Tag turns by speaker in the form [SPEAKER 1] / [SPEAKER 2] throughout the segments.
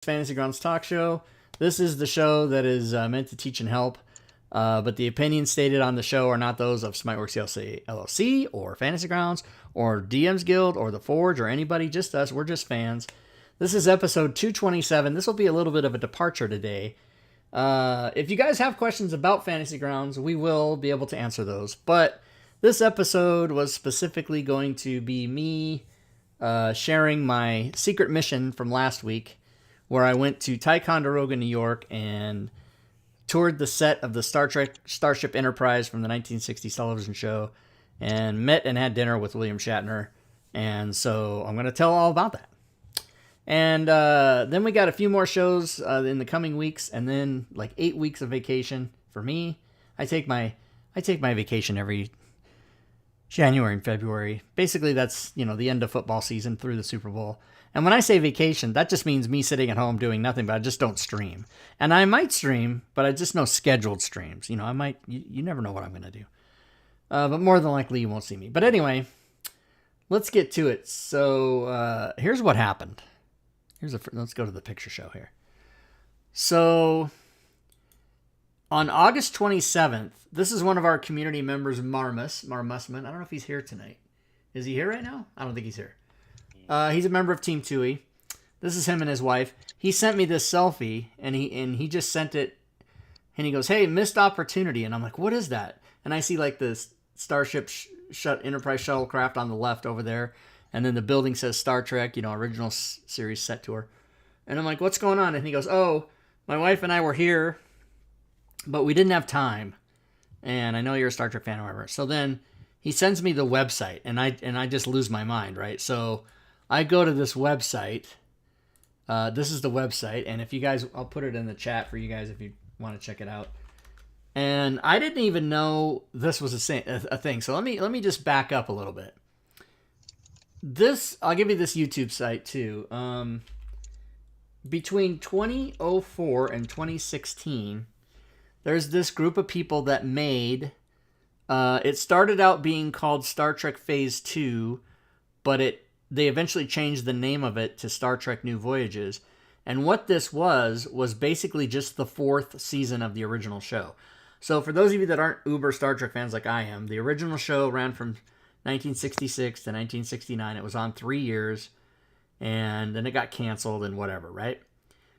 [SPEAKER 1] Fantasy Grounds Talk Show. This is the show that is meant to teach and help, but the opinions stated on the show are not those of Smiteworks LLC or Fantasy Grounds or DM's Guild or The Forge or anybody, just us. We're just fans. This is episode 227. This will be a little bit of a departure today. If you guys have questions about Fantasy Grounds, we will be able to answer those. But this episode was specifically going to be me sharing my secret mission from last week, where I went to Ticonderoga, New York, and toured the set of the Star Trek Starship Enterprise from the 1960s television show, and met and had dinner with William Shatner. And so I'm going to tell all about that. And then we got a few more shows in the coming weeks, and then like 8 weeks of vacation for me. I take my vacation every January and February. Basically, that's, the end of football season through the Super Bowl. And when I say vacation, that just means me sitting at home doing nothing, but I just don't stream. And I might stream, but I just know scheduled streams. I might, you never know what I'm going to do. But more than likely, you won't see me. But anyway, let's get to it. So here's what happened. Let's go to the picture show here. So on August 27th, this is one of our community members, Marmusman. I don't know if he's here tonight. Is he here right now? I don't think he's here. He's a member of Team Tui. This is him and his wife. He sent me this selfie, and he just sent it, and he goes, "Hey, missed opportunity." And I'm like, "What is that?" And I see like this Starship Enterprise shuttlecraft on the left over there, and then the building says Star Trek, original series set tour. And I'm like, "What's going on?" And he goes, "Oh, my wife and I were here, but we didn't have time. And I know you're a Star Trek fan, or whatever." So then he sends me the website, and I just lose my mind, right? So I go to this website. This is the website, and if you guys, I'll put it in the chat for you guys if you want to check it out. And I didn't even know this was a thing. So let me just back up a little bit. I'll give you this YouTube site too. Between 2004 and 2016, there's this group of people that made. It started out being called Star Trek Phase 2, but they eventually changed the name of it to Star Trek New Voyages. And what this was basically just the 4th season of the original show. So for those of you that aren't uber Star Trek fans like I am, the original show ran from 1966 to 1969. It was on 3 years, and then it got canceled and whatever, right?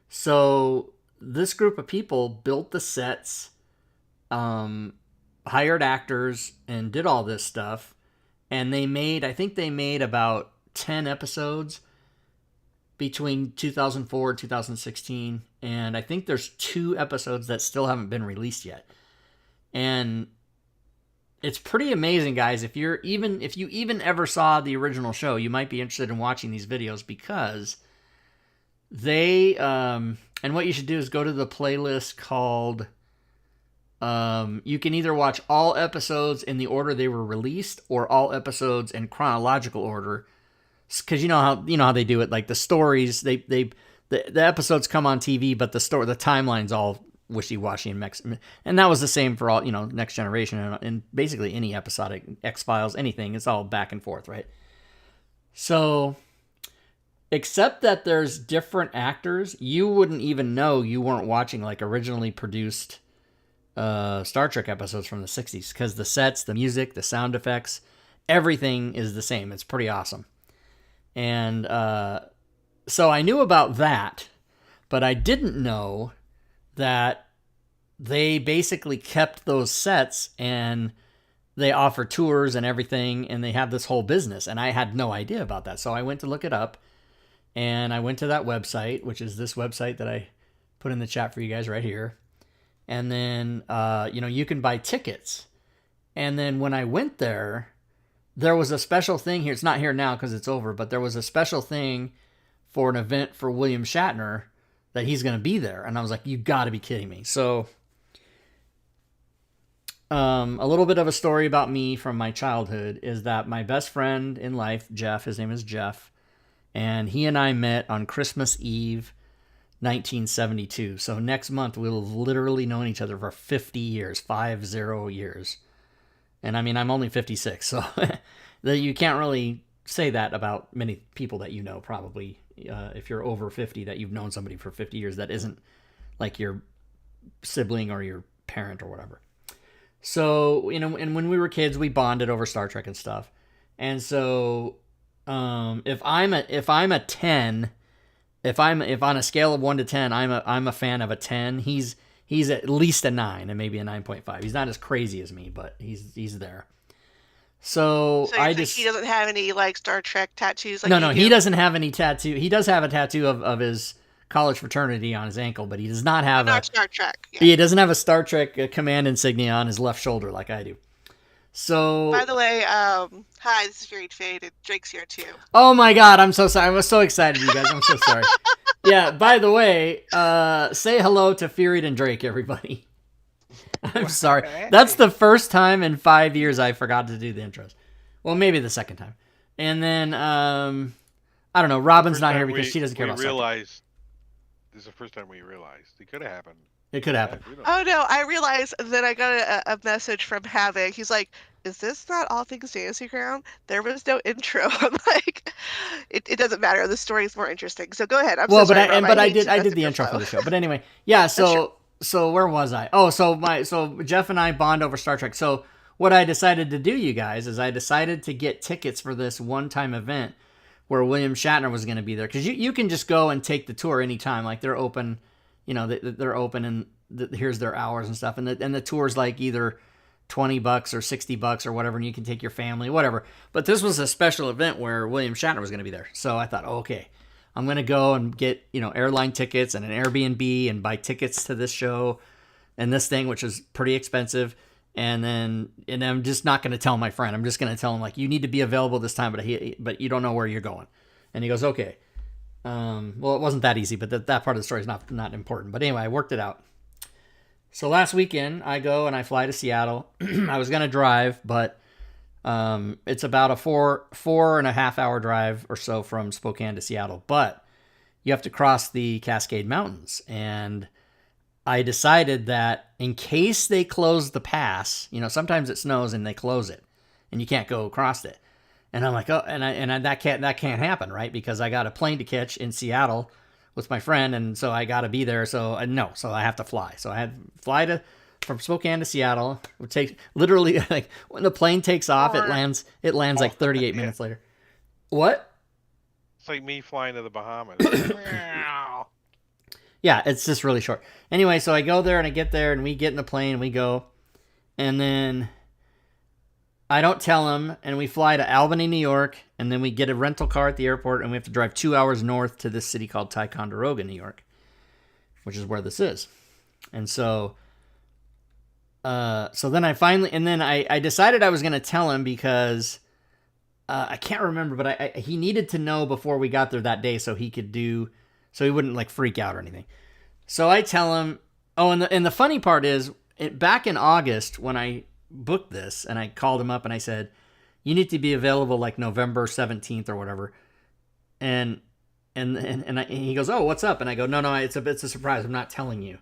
[SPEAKER 1] So this group of people built the sets, hired actors, and did all this stuff. And I think they made about 10 episodes between 2004 and 2016. And I think there's 2 episodes that still haven't been released yet. And it's pretty amazing, guys. If you even ever saw the original show, you might be interested in watching these videos, because they, and what you should do is go to the playlist called, you can either watch all episodes in the order they were released or all episodes in chronological order. Because you know how they do it, like the stories, the episodes come on TV, but the timeline's all wishy-washy and that was the same for all, Next Generation and basically any episodic X-Files, anything. It's all back and forth, right? So, except that there's different actors, you wouldn't even know you weren't watching like originally produced Star Trek episodes from the 60s, because the sets, the music, the sound effects, everything is the same. It's pretty awesome. And so I knew about that, but I didn't know that they basically kept those sets and they offer tours and everything, and they have this whole business, and I had no idea about that. So I went to look it up, and I went to that website, which is this website that I put in the chat for you guys right here. And then, you can buy tickets. And then when I went there was a special thing here. It's not here now because it's over, but there was a special thing for an event for William Shatner that he's going to be there. And I was like, you got to be kidding me. So a little bit of a story about me from my childhood is that my best friend in life, Jeff, his name is Jeff, and he and I met on Christmas Eve, 1972. So next month we'll have literally known each other for 50 years, 50 years. And I mean, I'm only 56, so you can't really say that about many people that probably if you're over 50, that you've known somebody for 50 years that isn't like your sibling or your parent or whatever. So, and when we were kids, we bonded over Star Trek and stuff. And so, if I'm a 10, if on a scale of 1 to 10, I'm a fan of a 10. He's at least a 9 and maybe a 9.5. He's not as crazy as me, but he's there. So
[SPEAKER 2] he doesn't have any like Star Trek tattoos. Like
[SPEAKER 1] no, he doesn't have any tattoo. He does have a tattoo of his college fraternity on his ankle, but he does not have
[SPEAKER 2] Star Trek. Yeah.
[SPEAKER 1] He doesn't have a Star Trek command insignia on his left shoulder like I do. So,
[SPEAKER 2] by the way, hi, this is Fury Fade, and Drake's here too.
[SPEAKER 1] Oh my God, I'm so sorry. I was so excited, you guys. I'm so sorry. Yeah, by the way, say hello to Fury and Drake, everybody. I'm sorry. That's the first time in 5 years I forgot to do the intros. Well, maybe the second time. And then, I don't know, Robin's not here because she doesn't care about
[SPEAKER 3] This is the first time we realized. It could have happened.
[SPEAKER 1] It could happen.
[SPEAKER 2] Oh, no, I realized that I got a message from Havoc. He's like, is this not All Things Fantasy Ground? There was no intro. I'm like, it doesn't matter. The story's more interesting. So go ahead. I
[SPEAKER 1] did the intro for the show. But anyway, yeah, so where was I? Oh, so Jeff and I bond over Star Trek. So what I decided to do, you guys, is I decided to get tickets for this one-time event where William Shatner was going to be there. Because you can just go and take the tour anytime. Like, they're open, they're open, and here's their hours and stuff. And the tour's like either $20 or $60 or whatever, and you can take your family, whatever. But this was a special event where William Shatner was going to be there. So I thought, okay, I'm going to go and get, airline tickets and an Airbnb and buy tickets to this show and this thing, which is pretty expensive. And I'm just not going to tell my friend. I'm just going to tell him, like, you need to be available this time, but you don't know where you're going. And he goes, okay. Well, it wasn't that easy, but that part of the story is not important. But anyway, I worked it out. So last weekend, I go and I fly to Seattle. I was going to drive, but it's about a 4.5 hour drive or so from Spokane to Seattle. But you have to cross the Cascade Mountains. And I decided that in case they close the pass, sometimes it snows and they close it and you can't go across it. And I'm like, oh, that can't happen, right? Because I got a plane to catch in Seattle with my friend, and so I got to be there. So I have to fly. So I had to fly from Spokane to Seattle. It would take literally, like, when the plane takes off, it lands like 38 minutes later. What?
[SPEAKER 3] It's like me flying to the Bahamas.
[SPEAKER 1] Yeah, it's just really short. Anyway, so I go there and I get there and we get in the plane and we go, and then I don't tell him, and we fly to Albany, New York, and then we get a rental car at the airport, and we have to drive 2 hours north to this city called Ticonderoga, New York, which is where this is. And so then I decided I was going to tell him because I can't remember, but he needed to know before we got there that day so he wouldn't like freak out or anything. So I tell him, and the funny part is, back in August when I booked this, and I called him up and I said, you need to be available like November 17th or whatever. And he goes, oh, what's up? And I go, no, it's a surprise. I'm not telling you.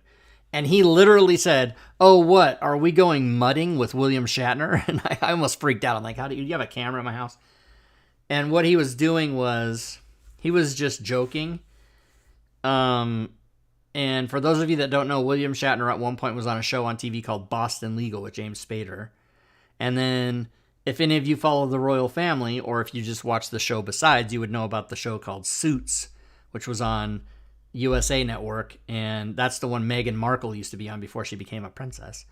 [SPEAKER 1] And he literally said, oh, what? Are we going mudding with William Shatner? And I almost freaked out. I'm like, how do you have a camera in my house? And what he was doing was he was just joking. And for those of you that don't know, William Shatner at one point was on a show on TV called Boston Legal with James Spader. And then if any of you follow the royal family, or if you just watch the show besides, you would know about the show called Suits, which was on USA Network. And that's the one Meghan Markle used to be on before she became a princess.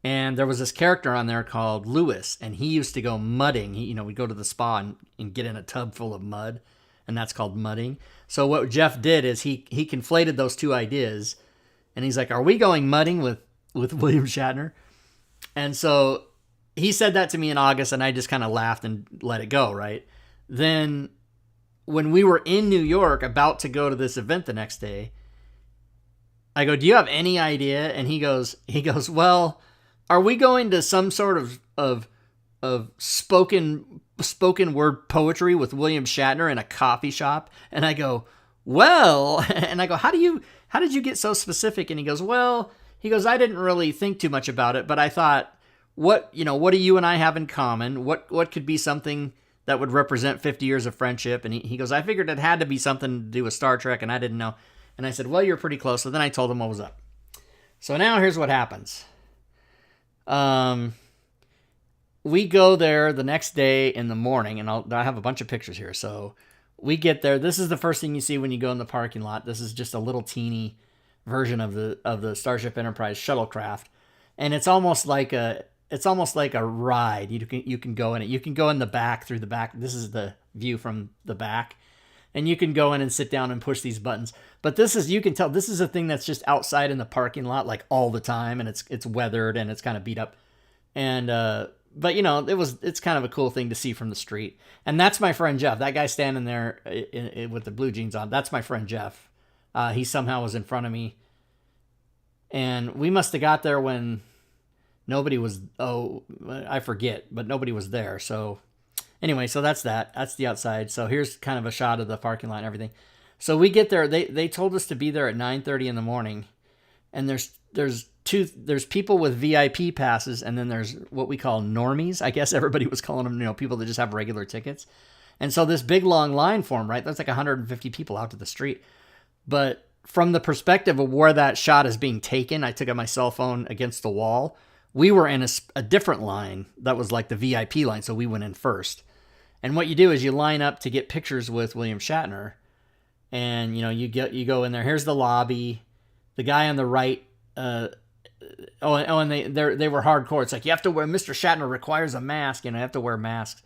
[SPEAKER 1] And there was this character on there called Lewis, and he used to go mudding. We'd go to the spa and get in a tub full of mud, and that's called mudding. So what Jeff did is he conflated those two ideas, and he's like, are we going mudding with William Shatner? And so he said that to me in August, and I just kind of laughed and let it go, right? Then when we were in New York about to go to this event the next day, I go, do you have any idea? And he goes, well, are we going to some sort of spoken word poetry with William Shatner in a coffee shop? And I go, well, and I go, how did you get so specific? And he goes, I didn't really think too much about it, but I thought, what do you and I have in common? What could be something that would represent 50 years of friendship. And he goes, I figured it had to be something to do with Star Trek, and I didn't know. And I said, well, you're pretty close. So then I told him what was up. So now here's what happens. We go there the next day in the morning, and I have a bunch of pictures here. So we get there. This is the first thing you see when you go in the parking lot. This is just a little teeny version of the Starship Enterprise shuttlecraft, and it's almost like a ride. You can go in it. You can go in the back through the back. This is the view from the back, and you can go in and sit down and push these buttons. But you can tell this is a thing that's just outside in the parking lot like all the time, and it's weathered and it's kind of beat up, and but it's kind of a cool thing to see from the street. And that's my friend Jeff. That guy standing there with the blue jeans on. That's my friend Jeff. He somehow was in front of me, and we must have got there when nobody was. Oh, I forget, but nobody was there. So anyway, so that's that. That's the outside. So here's kind of a shot of the parking lot and everything. So we get there. They told us to be there at 9:30 in the morning, and there's people with VIP passes, and then there's what we call normies. I guess everybody was calling them, people that just have regular tickets. And so this big long line formed, right? That's like 150 people out to the street. But from the perspective of where that shot is being taken, I took out my cell phone against the wall. We were in a different line that was like the VIP line, so we went in first. And what you do is you line up to get pictures with William Shatner, and you go in there. Here's the lobby. The guy on the right. And they were hardcore. It's like you have to wear. Mr. Shatner requires a mask, you have to wear masks.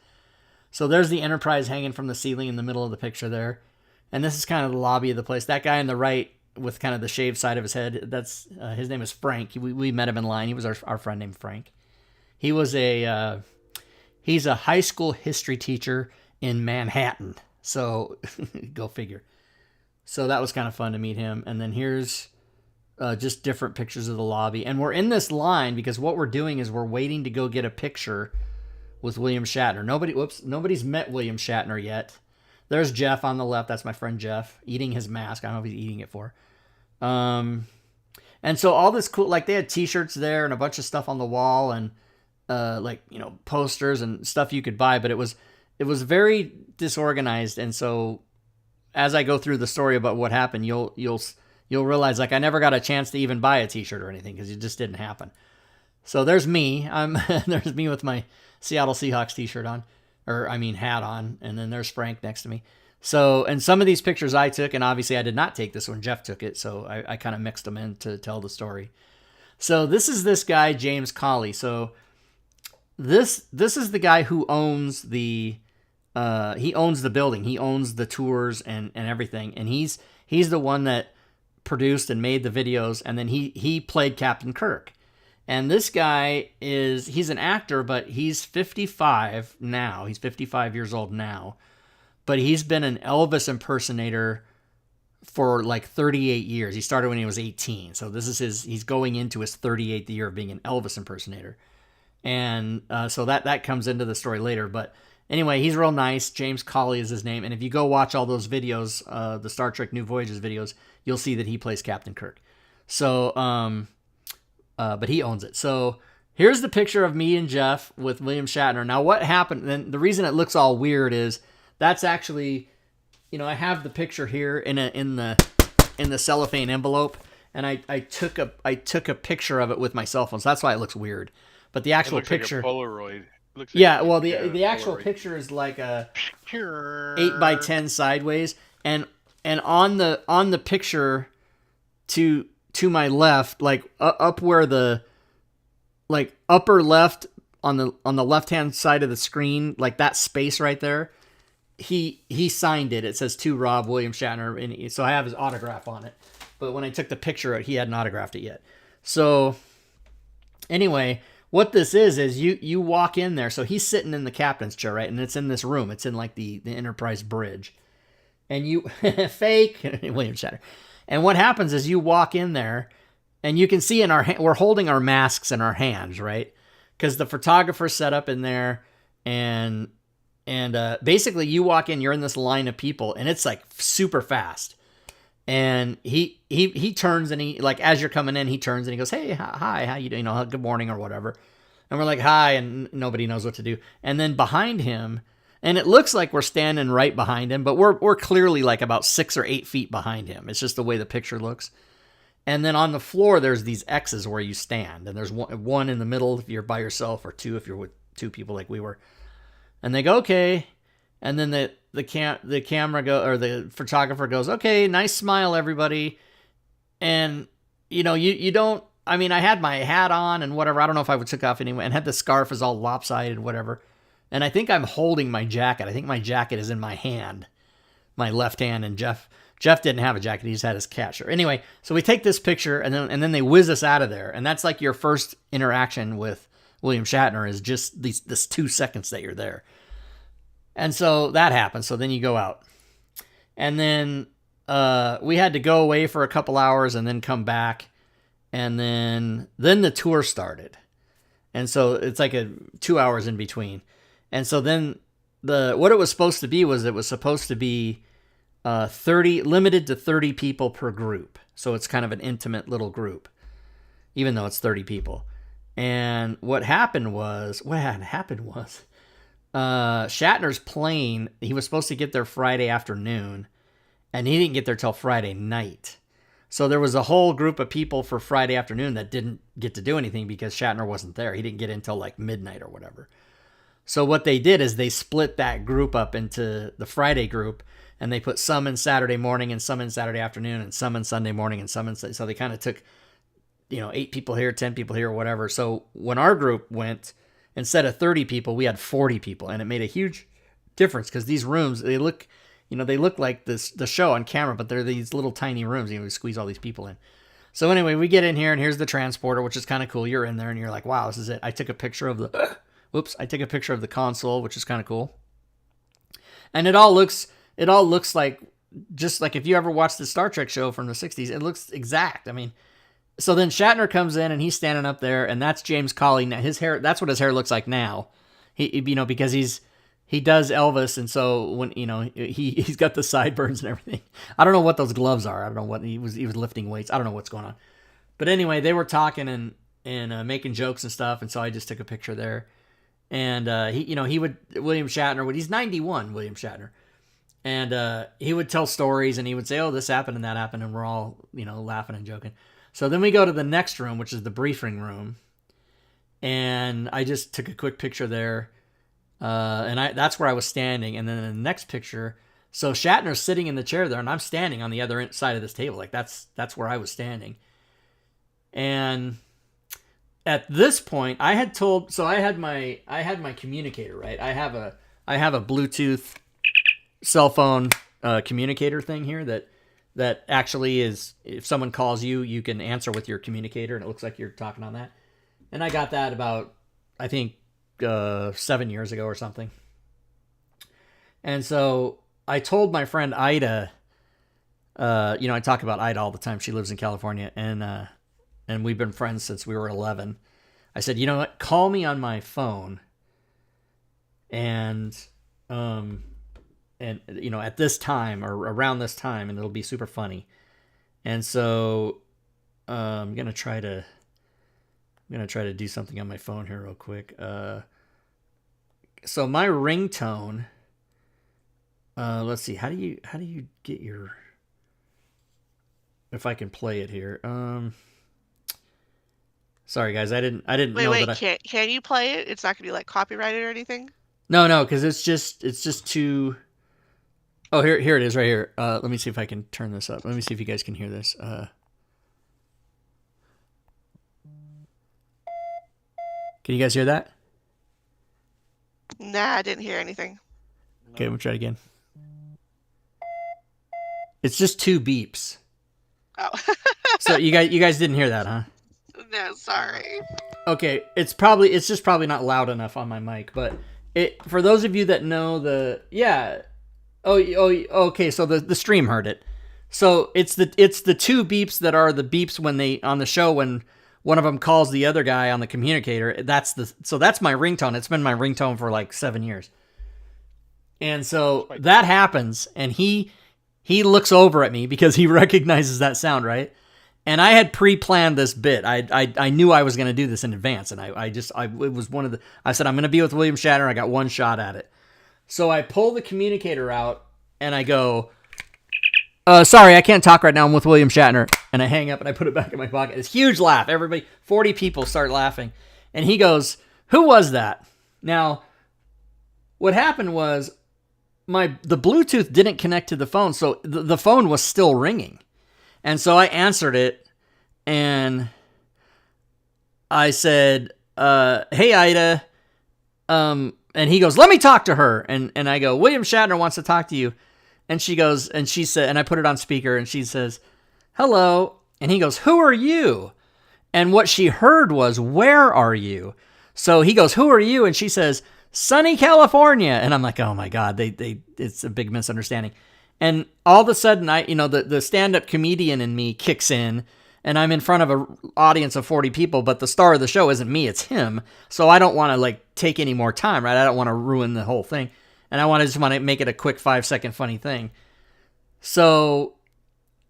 [SPEAKER 1] So there's the Enterprise hanging from the ceiling in the middle of the picture there. And this is kind of the lobby of the place. That guy on the right with kind of the shaved side of his head, that's his name is Frank. We met him in line. He was our friend named Frank. He was he's a high school history teacher in Manhattan. So go figure. So that was kind of fun to meet him. And then here's just different pictures of the lobby. And we're in this line because what we're doing is we're waiting to go get a picture with William Shatner. Nobody's met William Shatner yet. There's Jeff on the left. That's my friend Jeff eating his mask. I don't know if he's eating it for. And so all this cool, like they had t-shirts there and a bunch of stuff on the wall and posters and stuff you could buy, but it was very disorganized. And so as I go through the story about what happened, you'll realize like I never got a chance to even buy a t-shirt or anything because it just didn't happen. So there's me. There's me with my Seattle Seahawks t-shirt on. Hat on, and then there's Frank next to me. So, and some of these pictures I took, and obviously I did not take this one, Jeff took it, so I kind of mixed them in to tell the story. So this is this guy, James Colley. So this is the guy who owns the building. He owns the tours and everything, and he's the one that produced and made the videos, and then he played Captain Kirk. And this guy he's an actor, but he's 55 now. He's 55 years old now. But he's been an Elvis impersonator for like 38 years. He started when he was 18. So this is he's going into his 38th year of being an Elvis impersonator. And so that comes into the story later. But anyway, he's real nice. James Colley is his name. And if you go watch all those videos, the Star Trek New Voyages videos, you'll see that he plays Captain Kirk. So, but he owns it. So here's the picture of me and Jeff with William Shatner. Now what happened, and the reason it looks all weird is that's actually, I have the picture here in the cellophane envelope, and I took a picture of it with my cell phone. So that's why it looks weird. But the actual picture,
[SPEAKER 3] like a Polaroid.
[SPEAKER 1] The actual picture is like a 8x10 sideways, and on the picture to my left, like up where the upper left on the left hand side of the screen, like that space right there, he signed it. It says to Rob William Shatner, and so I have his autograph on it. But when I took the picture, he hadn't autographed it yet. So anyway, what this is you walk in there. So he's sitting in the captain's chair, right? And it's in this room. It's in like the Enterprise bridge, and you fake William Shatner. And what happens is you walk in there, and you can see we're holding our masks in our hands, right? Because the photographer's set up in there, and basically you walk in, you're in this line of people, and it's like super fast. And he turns, and he, like, as you're coming in, he turns and he goes, "Hey, hi, how you doing? Good morning," or whatever. And we're like, "Hi," and nobody knows what to do. And then behind him, And it looks like we're standing right behind him, but we're clearly like about 6 or 8 feet behind him. It's just the way the picture looks. And then on the floor, there's these X's where you stand. And there's one in the middle if you're by yourself, or 2 if you're with 2 people like we were. And they go, okay. And then the photographer goes, okay, nice smile, everybody. And, you don't, I mean, I had my hat on and whatever. I don't know if I would took off anyway, and had the scarf is all lopsided, whatever. And I think I'm holding my jacket. I think my jacket is in my hand, my left hand. And Jeff didn't have a jacket. He just had his cat shirt. Anyway, so we take this picture, and then they whiz us out of there. And that's like your first interaction with William Shatner, is just this 2 seconds that you're there. And so that happens. So then you go out. And then we had to go away for a couple hours and then come back. And then the tour started. And so it's like 2 hours in between. And so then what it was supposed to be was it was supposed to be 30, limited to 30 people per group. So it's kind of an intimate little group, even though it's 30 people. And what happened was Shatner's plane, he was supposed to get there Friday afternoon, and he didn't get there till Friday night. So there was a whole group of people for Friday afternoon that didn't get to do anything because Shatner wasn't there. He didn't get in till like midnight or whatever. So what they did is they split that group up into the Friday group, and they put some in Saturday morning and some in Saturday afternoon and some in Sunday morning and some in, so they kind of took, 8 people here, 10 people here, or whatever. So when our group went, instead of 30 people, we had 40 people, and it made a huge difference because these rooms, they look like the show on camera, but they're these little tiny rooms. We squeeze all these people in. So anyway, we get in here, and here's the transporter, which is kind of cool. You're in there, and you're like, wow, this is it. I took a picture of the console, which is kind of cool. And it all looks like, just like if you ever watched the Star Trek show from the 60s, it looks exact. I mean, so then Shatner comes in, and he's standing up there, and that's James Cawley. Now his hair, that's what his hair looks like now. He because he does Elvis, and so when he's got the sideburns and everything. I don't know what those gloves are. I don't know what he was lifting weights. I don't know what's going on. But anyway, they were talking and making jokes and stuff, and so I just took a picture there. And William Shatner, he's 91, William Shatner. And he would tell stories, and he would say, oh, this happened and that happened, and we're all, laughing and joking. So then we go to the next room, which is the briefing room. And I just took a quick picture there. And that's where I was standing. And then in the next picture, so Shatner's sitting in the chair there, and I'm standing on the other side of this table. Like that's where I was standing. And at this point, I had my communicator, right? I have a Bluetooth cell phone communicator thing here that actually is, if someone calls you, you can answer with your communicator, and it looks like you're talking on that. And I got that about, I think, 7 years ago or something. And so I told my friend Ida, I talk about Ida all the time. She lives in California, and we've been friends since we were 11. I said, you know what? Call me on my phone, and at this time or around this time, and it'll be super funny. And so I'm gonna try to do something on my phone here real quick. So my ringtone. Let's see. How do you get your? If I can play it here. Sorry guys, I didn't know that.
[SPEAKER 2] Can you play it? It's not gonna be like copyrighted or anything.
[SPEAKER 1] No, because it's just too. Oh, here it is right here. Let me see if I can turn this up. Let me see if you guys can hear this. Can you guys hear that?
[SPEAKER 2] Nah, I didn't hear anything.
[SPEAKER 1] Okay, we'll try it again. It's just 2 beeps.
[SPEAKER 2] Oh.
[SPEAKER 1] So you guys didn't hear that, huh?
[SPEAKER 2] No, sorry.
[SPEAKER 1] Okay, it's just probably not loud enough on my mic, but for those of you that know okay, so the stream heard it. So it's the 2 beeps that are the beeps when they on the show when one of them calls the other guy on the communicator. That's my ringtone. It's been my ringtone for like 7 years. And so that happens, and he looks over at me because he recognizes that sound, right? And I had pre-planned this bit. I knew I was going to do this in advance, and I said I'm going to be with William Shatner. I got one shot at it. So I pull the communicator out and I go, sorry, I can't talk right now. I'm with William Shatner. And I hang up and I put it back in my pocket. It's a huge laugh. Everybody, 40 people start laughing. And he goes, who was that? Now, what happened was the Bluetooth didn't connect to the phone. So the phone was still ringing. And so I answered it and I said, hey, Ida. And he goes, let me talk to her. And I go, William Shatner wants to talk to you. And she goes, and she said, and I put it on speaker and she says, hello. And he goes, who are you? And what she heard was, where are you? So he goes, who are you? And she says, sunny California. And I'm like, oh my God, it's a big misunderstanding. And all of a sudden the stand-up comedian in me kicks in and I'm in front of an audience of 40 people, but the star of the show isn't me, it's him. So I don't want to like take any more time, right? I don't want to ruin the whole thing. And I just want to make it a quick 5-second funny thing. So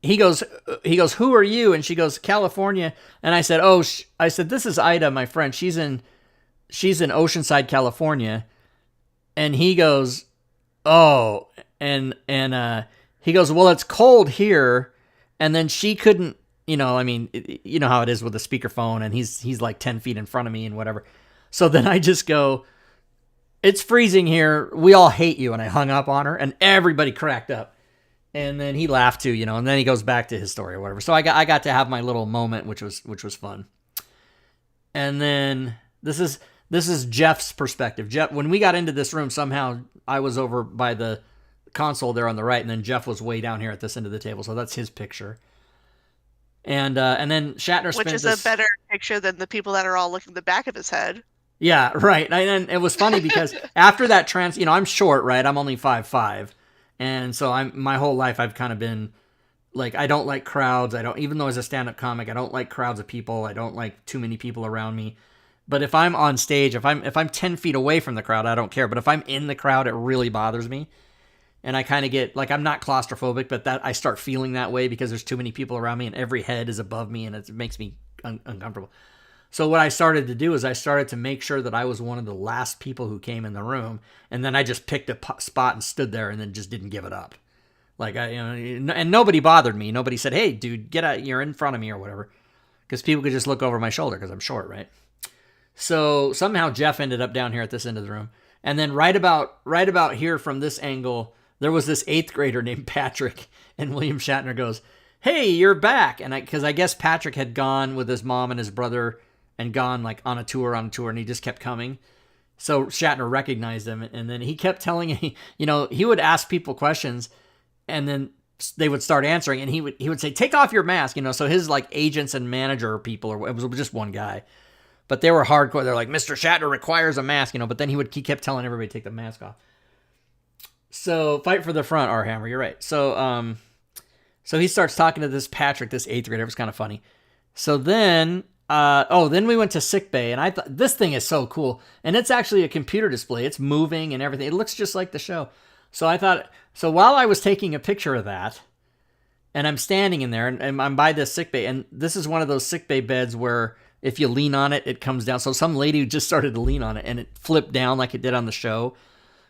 [SPEAKER 1] he goes, who are you? And she goes, California. And I said, I said, this is Ida, my friend. She's in Oceanside, California. And he goes, oh, and he goes, well, it's cold here. And then she couldn't, you know how it is with a speakerphone and he's like 10 feet in front of me and whatever. So then I just go, it's freezing here. We all hate you. And I hung up on her and everybody cracked up. And then he laughed too, and then he goes back to his story or whatever. So I got to have my little moment, which was fun. And then this is Jeff's perspective. Jeff, when we got into this room, somehow I was over by the console there on the right, and then Jeff was way down here at this end of the table. So that's his picture. And then Shatner spent
[SPEAKER 2] which is a better picture than the people that are all looking at the back of his head.
[SPEAKER 1] Yeah, right. And it was funny because after that I'm short, right? I'm only 5'5", and so my whole life I've kind of been like, I don't like crowds. Even though as a stand-up comic, I don't like crowds of people. I don't like too many people around me. But if I'm on stage, if I'm 10 feet away from the crowd, I don't care. But if I'm in the crowd, it really bothers me. And I kind of get, like, I'm not claustrophobic, but that I start feeling that way because there's too many people around me and every head is above me and it makes me uncomfortable. So what I started to do is I started to make sure that I was one of the last people who came in the room. And then I just picked a spot and stood there and then just didn't give it up. Like, and nobody bothered me. Nobody said, hey, dude, get out, you're in front of me or whatever. Because people could just look over my shoulder because I'm short, right? So somehow Jeff ended up down here at this end of the room. And then right about here from this angle, there was this 8th grader named Patrick, and William Shatner goes, hey, you're back. And because I guess Patrick had gone with his mom and his brother and gone like on a tour, and he just kept coming. So Shatner recognized him, and then he kept telling him, he would ask people questions, and then they would start answering, and he would say, take off your mask, so his like agents and manager people, or it was just one guy, but they were hardcore. They're like, Mr. Shatner requires a mask, but then he kept telling everybody to take the mask off. So fight for the front, R. Hammer. You're right. So he starts talking to this Patrick, this 8th grader. It was kind of funny. So then, then we went to sick bay, and I thought this thing is so cool, and it's actually a computer display. It's moving and everything. It looks just like the show. So I thought, so while I was taking a picture of that, and I'm standing in there, and I'm by this sick bay, and this is one of those sick bay beds where if you lean on it, it comes down. So some lady just started to lean on it, and it flipped down like it did on the show.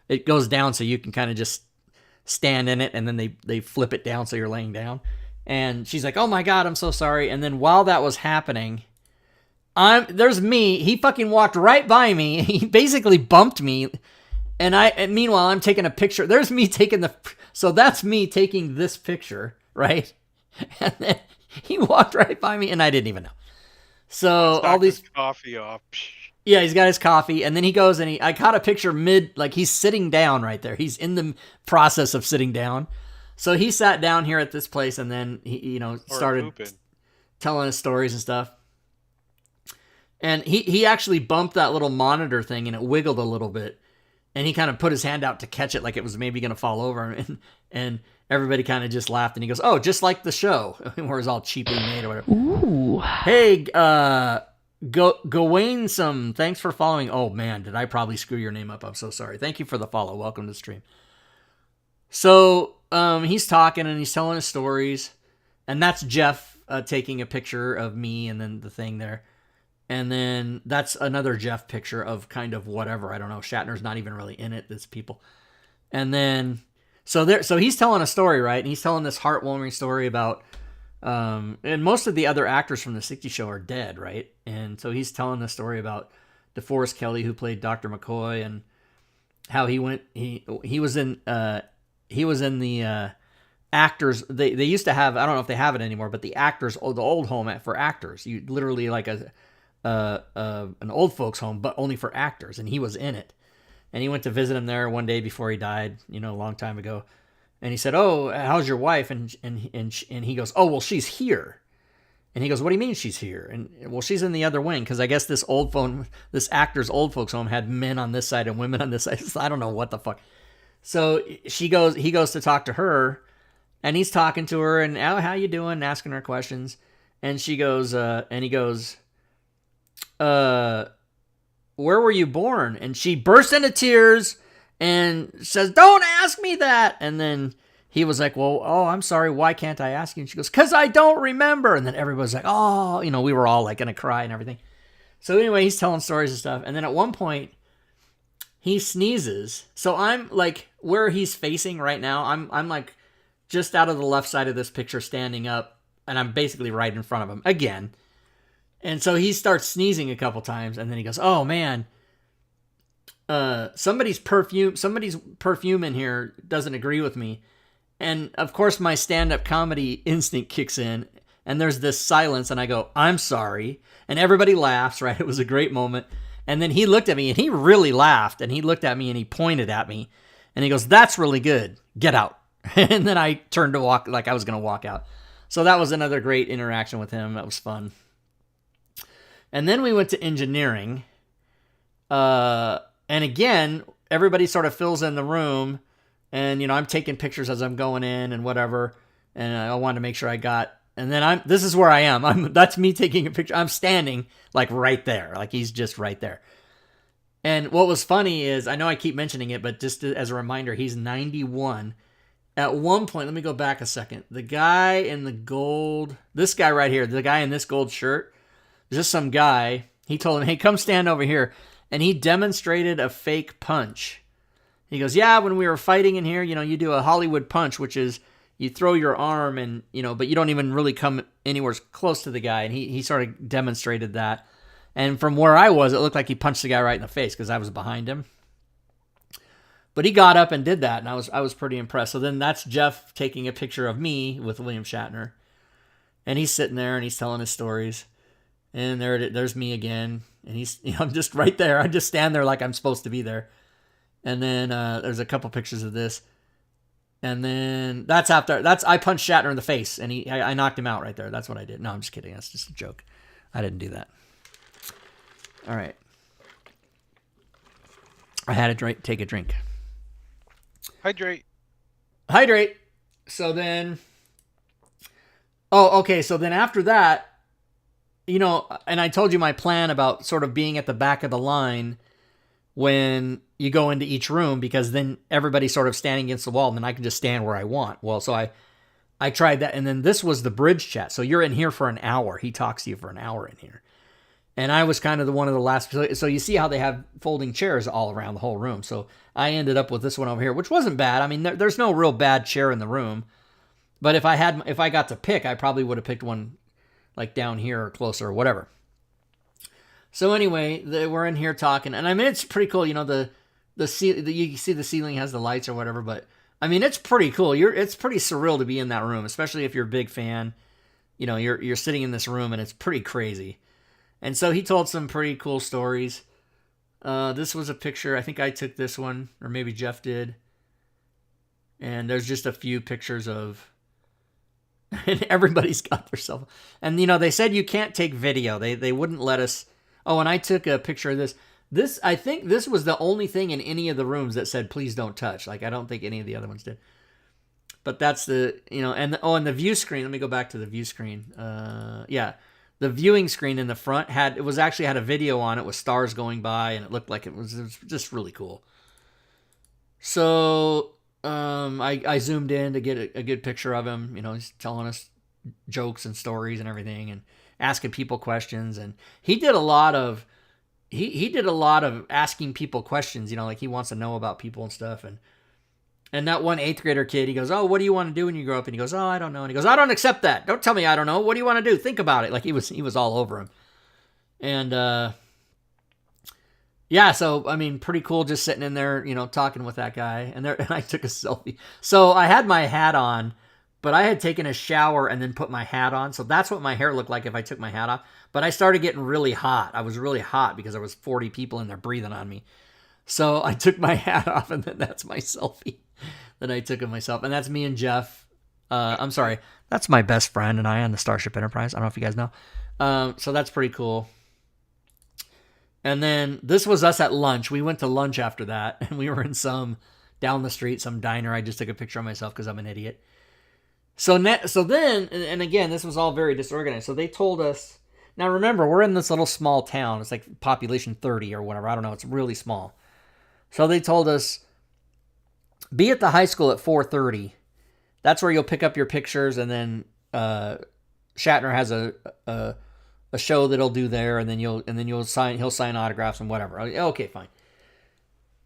[SPEAKER 1] It goes down so you can kind of just stand in it, and then they flip it down so you're laying down. And she's like, oh my God, I'm so sorry. And then while that was happening, there's me. He fucking walked right by me. He basically bumped me. And meanwhile, I'm taking a picture. There's me taking so that's me taking this picture, right? And then he walked right by me, and I didn't even know. So all these
[SPEAKER 3] coffee off.
[SPEAKER 1] Yeah, he's got his coffee, and then he goes and I caught a picture like he's sitting down right there. He's in the process of sitting down. So he sat down here at this place, and then he started telling us stories and stuff. And he actually bumped that little monitor thing, and it wiggled a little bit. And he kind of put his hand out to catch it like it was maybe going to fall over. And everybody kind of just laughed, and he goes, oh, just like the show, where it's all cheaply made or whatever.
[SPEAKER 4] Ooh.
[SPEAKER 1] Hey, Gawain, thanks for following. Oh man, did I probably screw your name up? I'm so sorry. Thank you for the follow. Welcome to the stream. So he's talking and he's telling his stories, and that's Jeff taking a picture of me, and then the thing there, and then that's another Jeff picture of kind of whatever, I don't know. Shatner's not even really in it. It's people, And then so he's telling a story, right? And he's telling this heartwarming story about and most of the other actors from the 60s show are dead, right? And so he's telling the story about DeForest Kelley, who played Dr. McCoy, and how he was in the actors. They used to have, I don't know if they have it anymore, but the old home for actors. You literally like an old folks home, but only for actors, and he was in it. And he went to visit him there one day before he died, a long time ago. And he said, "Oh, how's your wife?" And he goes, "Oh, well, she's here." And he goes, "What do you mean she's here?" And well, she's in the other wing, because I guess this actor's old folks home had men on this side and women on this side. So I don't know what the fuck. So he goes to talk to her, and he's talking to her, and how you doing, and asking her questions. And she goes, and he goes, "Where were you born?" And she bursts into tears and says, "Don't ask me that." And then he was like, "Well, oh, I'm sorry. Why can't I ask you?" And she goes, "'Cause I don't remember." And then everybody's like, "Oh," we were all like going to cry and everything. So anyway, he's telling stories and stuff. And then at one point he sneezes. So I'm like where he's facing right now. I'm like just out of the left side of this picture standing up, and I'm basically right in front of him again. And so he starts sneezing a couple times, and then he goes, "Oh man, somebody's perfume in here doesn't agree with me." And of course my stand-up comedy instinct kicks in, and there's this silence, and I go, "I'm sorry." And everybody laughs, right? It was a great moment. And then he looked at me, and he really laughed, and he looked at me, and he pointed at me, and he goes, "That's really good. Get out." And then I turned to walk, like I was going to walk out. So that was another great interaction with him. That was fun. And then we went to engineering. And again, everybody sort of fills in the room. And, I'm taking pictures as I'm going in and whatever. And I wanted to make sure I got... And then this is where I am. That's me taking a picture. I'm standing like right there. Like he's just right there. And what was funny is, I know I keep mentioning it, but just as a reminder, he's 91. At one point, let me go back a second. The guy in the gold... This guy right here, the guy in this gold shirt, just some guy, he told him, "Hey, come stand over here." And he demonstrated a fake punch. He goes, "Yeah, when we were fighting in here, you do a Hollywood punch, which is you throw your arm and, but you don't even really come anywhere close to the guy." And he sort of demonstrated that. And from where I was, it looked like he punched the guy right in the face because I was behind him. But he got up and did that, and I was pretty impressed. So then that's Jeff taking a picture of me with William Shatner. And he's sitting there and he's telling his stories. And there's me again. And he's, I'm just right there. I just stand there like I'm supposed to be there. And then there's a couple pictures of this. And then I punched Shatner in the face, and I knocked him out right there. That's what I did. No, I'm just kidding. That's just a joke. I didn't do that. All right. I had to take a drink. Hydrate. So then, okay. So then after that, and I told you my plan about sort of being at the back of the line when you go into each room, because then everybody's sort of standing against the wall, and then I can just stand where I want. Well, so I tried that, and then this was the bridge chat. So you're in here for an hour. He talks to you for an hour in here. And I was kind of one of the last. So you see how they have folding chairs all around the whole room. So I ended up with this one over here, which wasn't bad. I mean, there's no real bad chair in the room. But if I got to pick, I probably would have picked one like down here or closer or whatever. So anyway, we're in here talking, and I mean, it's pretty cool. You see the ceiling has the lights or whatever, but I mean, it's pretty cool. It's pretty surreal to be in that room, especially if you're a big fan. You're sitting in this room, and it's pretty crazy. And so he told some pretty cool stories. This was a picture. I think I took this one, or maybe Jeff did. And there's just a few pictures of... And everybody's got their cell phone. And, they said you can't take video. They wouldn't let us... Oh, and I took a picture of this. I think this was the only thing in any of the rooms that said, "Please don't touch." Like, I don't think any of the other ones did. But that's the... and the view screen. Let me go back to the view screen. Yeah. The viewing screen in the front had a video on it with stars going by, and it looked like it was just really cool. So I zoomed in to get a good picture of him. He's telling us jokes and stories and everything, and asking people questions. And he did a lot of asking people questions. Like he wants to know about people and stuff. And And that one 8th grader kid, he goes, "Oh, what do you want to do when you grow up?" And he goes, "Oh, I don't know." And he goes, "I don't accept that. Don't tell me I don't know. What do you want to do? Think about it." Like he was all over him. And yeah, so I mean, pretty cool just sitting in there, talking with that guy. And I took a selfie. So I had my hat on, but I had taken a shower and then put my hat on. So that's what my hair looked like if I took my hat off. But I started getting really hot. I was really hot because there was 40 people in there breathing on me. So I took my hat off, and then that's my selfie that I took of myself. And that's me and Jeff. I'm sorry. That's my best friend and I on the Starship Enterprise. I don't know if you guys know. So that's pretty cool. And then this was us at lunch. We went to lunch after that, and we were in down the street, some diner. I just took a picture of myself because I'm an idiot. So then, and again, this was all very disorganized. So they told us, now remember, we're in this little small town. It's like population 30 or whatever. I don't know. It's really small. So they told us, be at the high school at 4:30. That's where you'll pick up your pictures, and then Shatner has a show that he'll do there, and then he'll sign autographs and whatever. Okay, fine.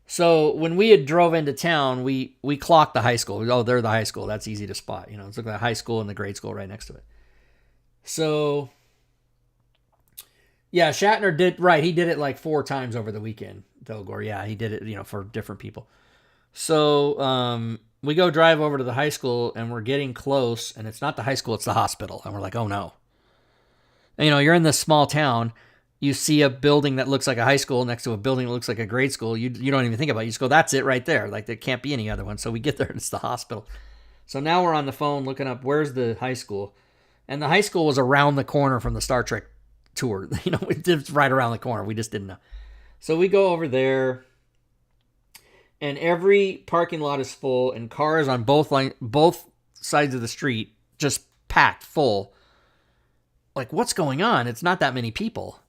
[SPEAKER 1] So when we had drove into town, we clocked the high school. Oh, they're the high school. That's easy to spot. It's like the high school and the grade school right next to it. So yeah, Shatner did right. He did it like 4 times over the weekend. Delgore, yeah, he did it, for different people. So we go drive over to the high school, and we're getting close, and it's not the high school, it's the hospital, and we're like, oh no. And, you're in this small town. You see a building that looks like a high school next to a building that looks like a grade school. You don't even think about it. You just go, that's it right there. Like there can't be any other one. So we get there, and it's the hospital. So now we're on the phone looking up where's the high school, and the high school was around the corner from the Star Trek tour. It's right around the corner. We just didn't know. So we go over there, and every parking lot is full, and cars on both sides of the street just packed full. Like, what's going on? It's not that many people.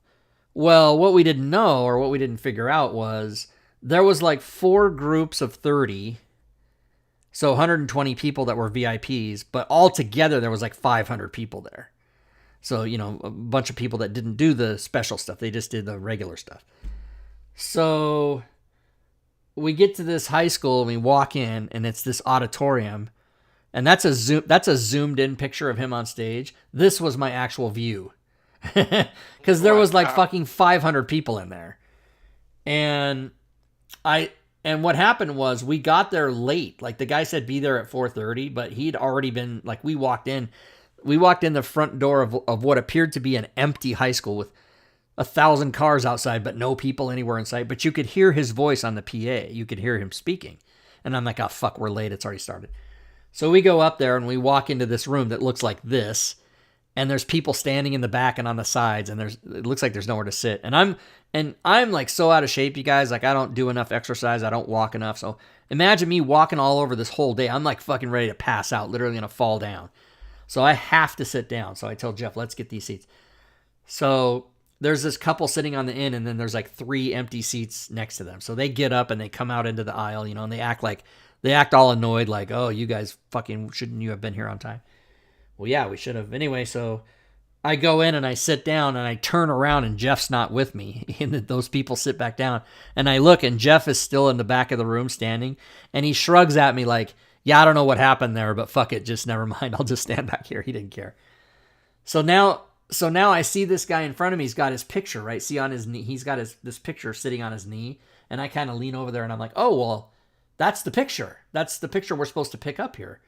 [SPEAKER 1] Well, what we didn't know, or what we didn't figure out, was there was like 4 groups of 30, so 120 people that were VIPs, but all together there was like 500 people there. So, a bunch of people that didn't do the special stuff. They just did the regular stuff. So we get to this high school, and we walk in, and it's this auditorium, and that's a zoomed in picture of him on stage. This was my actual view, because there was like fucking 500 people in there, and what happened was we got there late. Like the guy said, be there at 4:30, but he'd already been like, we walked in the front door of what appeared to be an empty high school with 1,000 cars outside, but no people anywhere in sight. But you could hear his voice on the PA. You could hear him speaking. And I'm like, oh, fuck, we're late. It's already started. So we go up there, and we walk into this room that looks like this. And there's people standing in the back and on the sides. And it looks like there's nowhere to sit. And I'm like so out of shape, you guys. Like I don't do enough exercise. I don't walk enough. So imagine me walking all over this whole day. I'm like fucking ready to pass out, literally going to fall down. So I have to sit down. So I tell Jeff, let's get these seats. So there's this couple sitting on the end, and then there's like 3 empty seats next to them. So they get up and they come out into the aisle, and they act all annoyed, like, oh, you guys fucking, shouldn't you have been here on time? Well, yeah, we should have. Anyway, so I go in and I sit down, and I turn around, and Jeff's not with me. And those people sit back down, and I look, and Jeff is still in the back of the room standing, and he shrugs at me like, yeah, I don't know what happened there, but fuck it, just never mind. I'll just stand back here. He didn't care. So now I see this guy in front of me. He's got his picture, right? See on his knee. He's got this picture sitting on his knee. And I kind of lean over there, and I'm like, oh, well, that's the picture. That's the picture we're supposed to pick up here.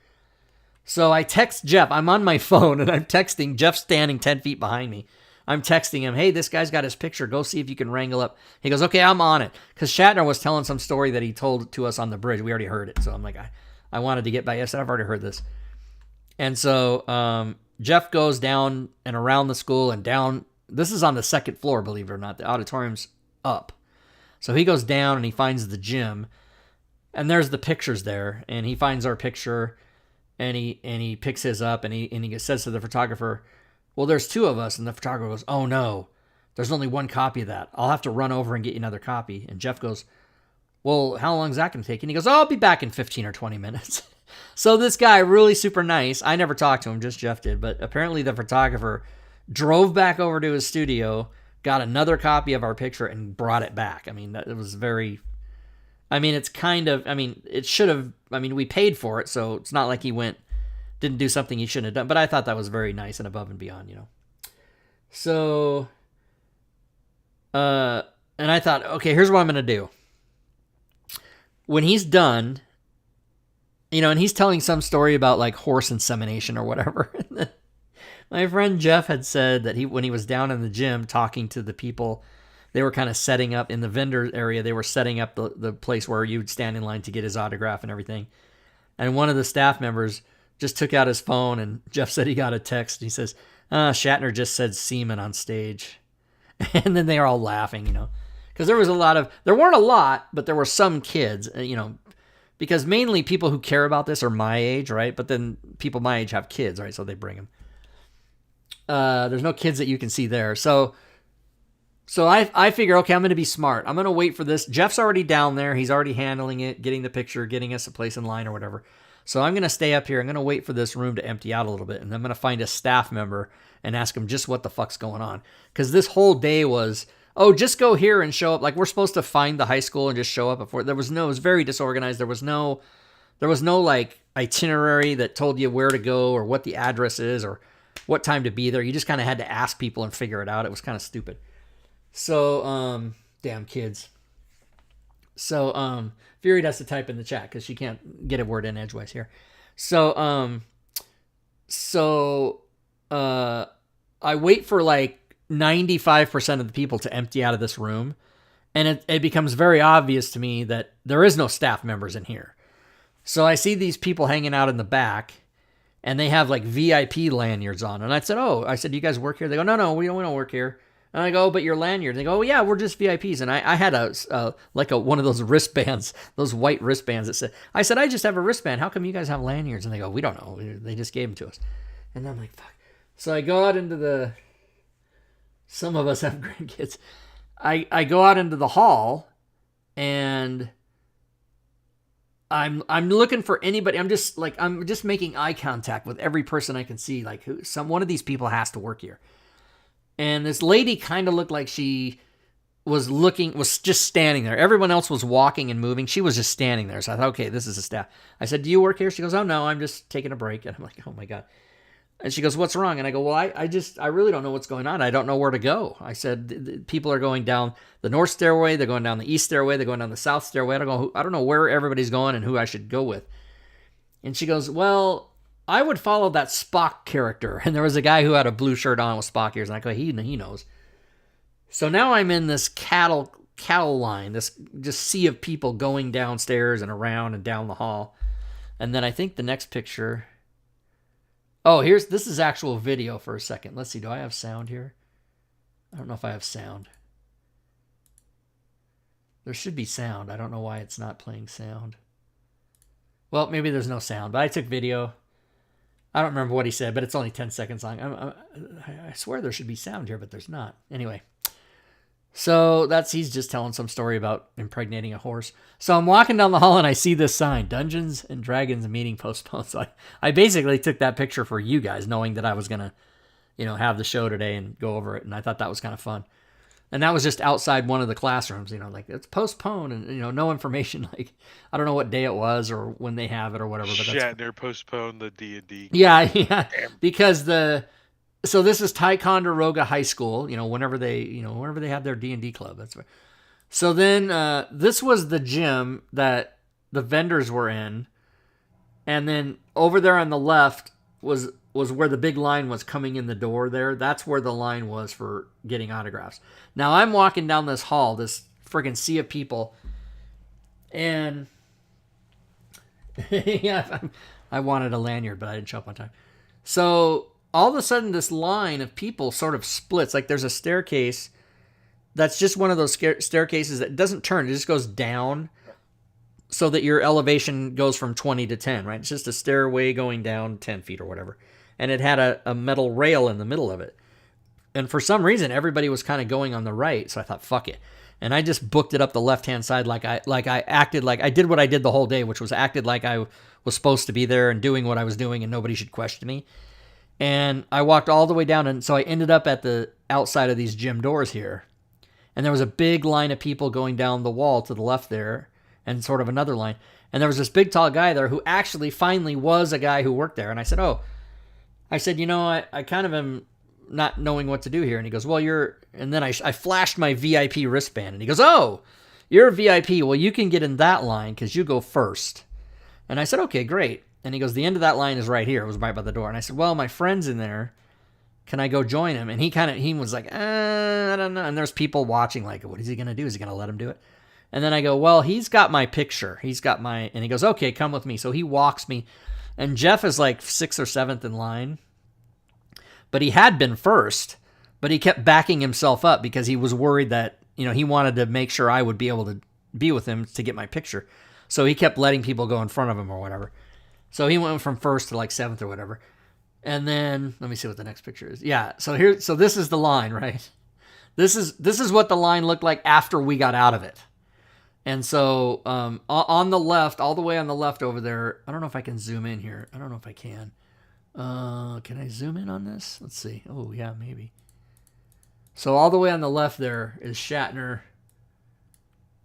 [SPEAKER 1] So I text Jeff. I'm on my phone, and I'm texting. Jeff's standing 10 feet behind me. I'm texting him, hey, this guy's got his picture. Go see if you can wrangle up. He goes, okay, I'm on it. Because Shatner was telling some story that he told to us on the bridge. We already heard it. So I'm like, I wanted to get back. Yes, I've already heard this. And so Jeff goes down and around the school and down. This is on the 2nd floor, believe it or not. The auditorium's up. So he goes down and he finds the gym. And there's the pictures there. And he finds our picture. And he picks his up. And he says to the photographer, well, there's 2 of us. And the photographer goes, oh, no. There's only 1 copy of that. I'll have to run over and get you another copy. And Jeff goes, well, how long is that going to take? And he goes, oh, I'll be back in 15 or 20 minutes. So this guy, really super nice. I never talked to him, just Jeff did. But apparently the photographer drove back over to his studio, got another copy of our picture, and brought it back. I mean, it was very... I mean, it's kind of, I mean, it should have, I mean, we paid for it, so it's not like he didn't do something he shouldn't have done. But I thought that was very nice and above and beyond, you know. So, and I thought, okay, here's what I'm going to do. When he's done, you know, and he's telling some story about like horse insemination or whatever. My friend Jeff had said that when he was down in the gym talking to the people, they were kind of setting up in the vendor area. They were setting up the place where you'd stand in line to get his autograph and everything. And one of the staff members just took out his phone, and Jeff said he got a text. He says, Shatner just said semen on stage. And then they are all laughing, you know, because there weren't a lot, but there were some kids, you know, because mainly people who care about this are my age, right? But then people my age have kids, right? So they bring them. There's no kids that you can see there. So I figure, okay, I'm going to be smart. I'm going to wait for this. Jeff's already down there. He's already handling it, getting the picture, getting us a place in line or whatever. So I'm going to stay up here. I'm going to wait for this room to empty out a little bit. And I'm going to find a staff member and ask him just what the fuck's going on. Because this whole day was, oh, just go here and show up. Like, we're supposed to find the high school and just show up before. It was very disorganized. There was no like itinerary that told you where to go or what the address is or what time to be there. You just kind of had to ask people and figure it out. It was kind of stupid. So, damn kids. So, Fury has to type in the chat because she can't get a word in edgewise here. So, I wait for like 95% of the people to empty out of this room. And it becomes very obvious to me that there is no staff members in here. So I see these people hanging out in the back, and they have like VIP lanyards on. And I said, do you guys work here? They go, no, we don't work here. And I go, but your lanyard. They go, oh, yeah, we're just VIPs. And I had one of those wristbands, those white wristbands that said, I said, I just have a wristband. How come you guys have lanyards? And they go, we don't know. They just gave them to us. And I'm like, fuck. So I go out into some of us have grandkids. I go out into the hall, and I'm looking for anybody. I'm just making eye contact with every person I can see. Like, one of these people has to work here. And this lady kind of looked like she was just standing there. Everyone else was walking and moving. She was just standing there. So I thought, okay, this is a staff. I said, do you work here? She goes, oh, no, I'm just taking a break. And I'm like, oh, my God. And she goes, what's wrong? And I go, well, I really don't know what's going on. I don't know where to go. I said, people are going down the north stairway. They're going down the east stairway. They're going down the south stairway. I don't know where everybody's going and who I should go with. And she goes, well, I would follow that Spock character. And there was a guy who had a blue shirt on with Spock ears. And I go, he knows. So now I'm in this cattle line, this just sea of people going downstairs and around and down the hall. And then I think the next picture. Oh, this is actual video for a second. Let's see. Do I have sound here? I don't know if I have sound. There should be sound. I don't know why it's not playing sound. Well, maybe there's no sound, but I took video. I don't remember what he said, but it's only 10 seconds long. I swear there should be sound here, but there's not. Anyway. So he's just telling some story about impregnating a horse. So I'm walking down the hall and I see this sign, Dungeons and Dragons meeting postponed. So I basically took that picture for you guys, knowing that I was going to, have the show today and go over it. And I thought that was kind of fun. And that was just outside one of the classrooms, like it's postponed and, no information. Like, I don't know what day it was or when they have it or whatever. But
[SPEAKER 3] Shatner postponed the D&D.
[SPEAKER 1] Yeah. Because so this is Ticonderoga High School, whenever they have their D&D club. That's right. So then this was the gym that the vendors were in. And then over there on the left was where the big line was coming in the door there. That's where the line was for getting autographs. Now I'm walking down this hall, this friggin' sea of people. And yeah, I wanted a lanyard, but I didn't show up on time. So all of a sudden, this line of people sort of splits. Like, there's a staircase that's just one of those staircases that doesn't turn. It just goes down so that your elevation goes from 20 to 10, right? It's just a stairway going down 10 feet or whatever. And it had a metal rail in the middle of it. And for some reason, everybody was kind of going on the right. So I thought, fuck it. And I just booked it up the left-hand side like I acted like I did what I did the whole day, which was acted like I was supposed to be there and doing what I was doing and nobody should question me. And I walked all the way down, and so I ended up at the outside of these gym doors here. And there was a big line of people going down the wall to the left there. and sort of another line. And there was this big tall guy there who actually finally was a guy who worked there. And I said, I kind of am not knowing what to do here. And he goes, well, and then I flashed my VIP wristband, and he goes, oh, you're a VIP. Well, you can get in that line because you go first. And I said, okay, great. And he goes, the end of that line is right here. It was right by the door. And I said, well, my friend's in there. Can I go join him? And he was like, I don't know. And there's people watching like, what is he going to do? Is he going to let him do it? And then I go, well, he's got my picture. And he goes, okay, come with me. So he walks me. And Jeff is like 6th or 7th in line. But he had been first. But he kept backing himself up because he was worried that, he wanted to make sure I would be able to be with him to get my picture. So he kept letting people go in front of him or whatever. So he went from 1st to like 7th or whatever. And then, let me see what the next picture is. Yeah, so this is the line, right? This is what the line looked like after we got out of it. And so on the left, all the way on the left over there, I don't know if I can zoom in here. I don't know if I can. Can I zoom in on this? Let's see. Oh, yeah, maybe. So all the way on the left there is Shatner.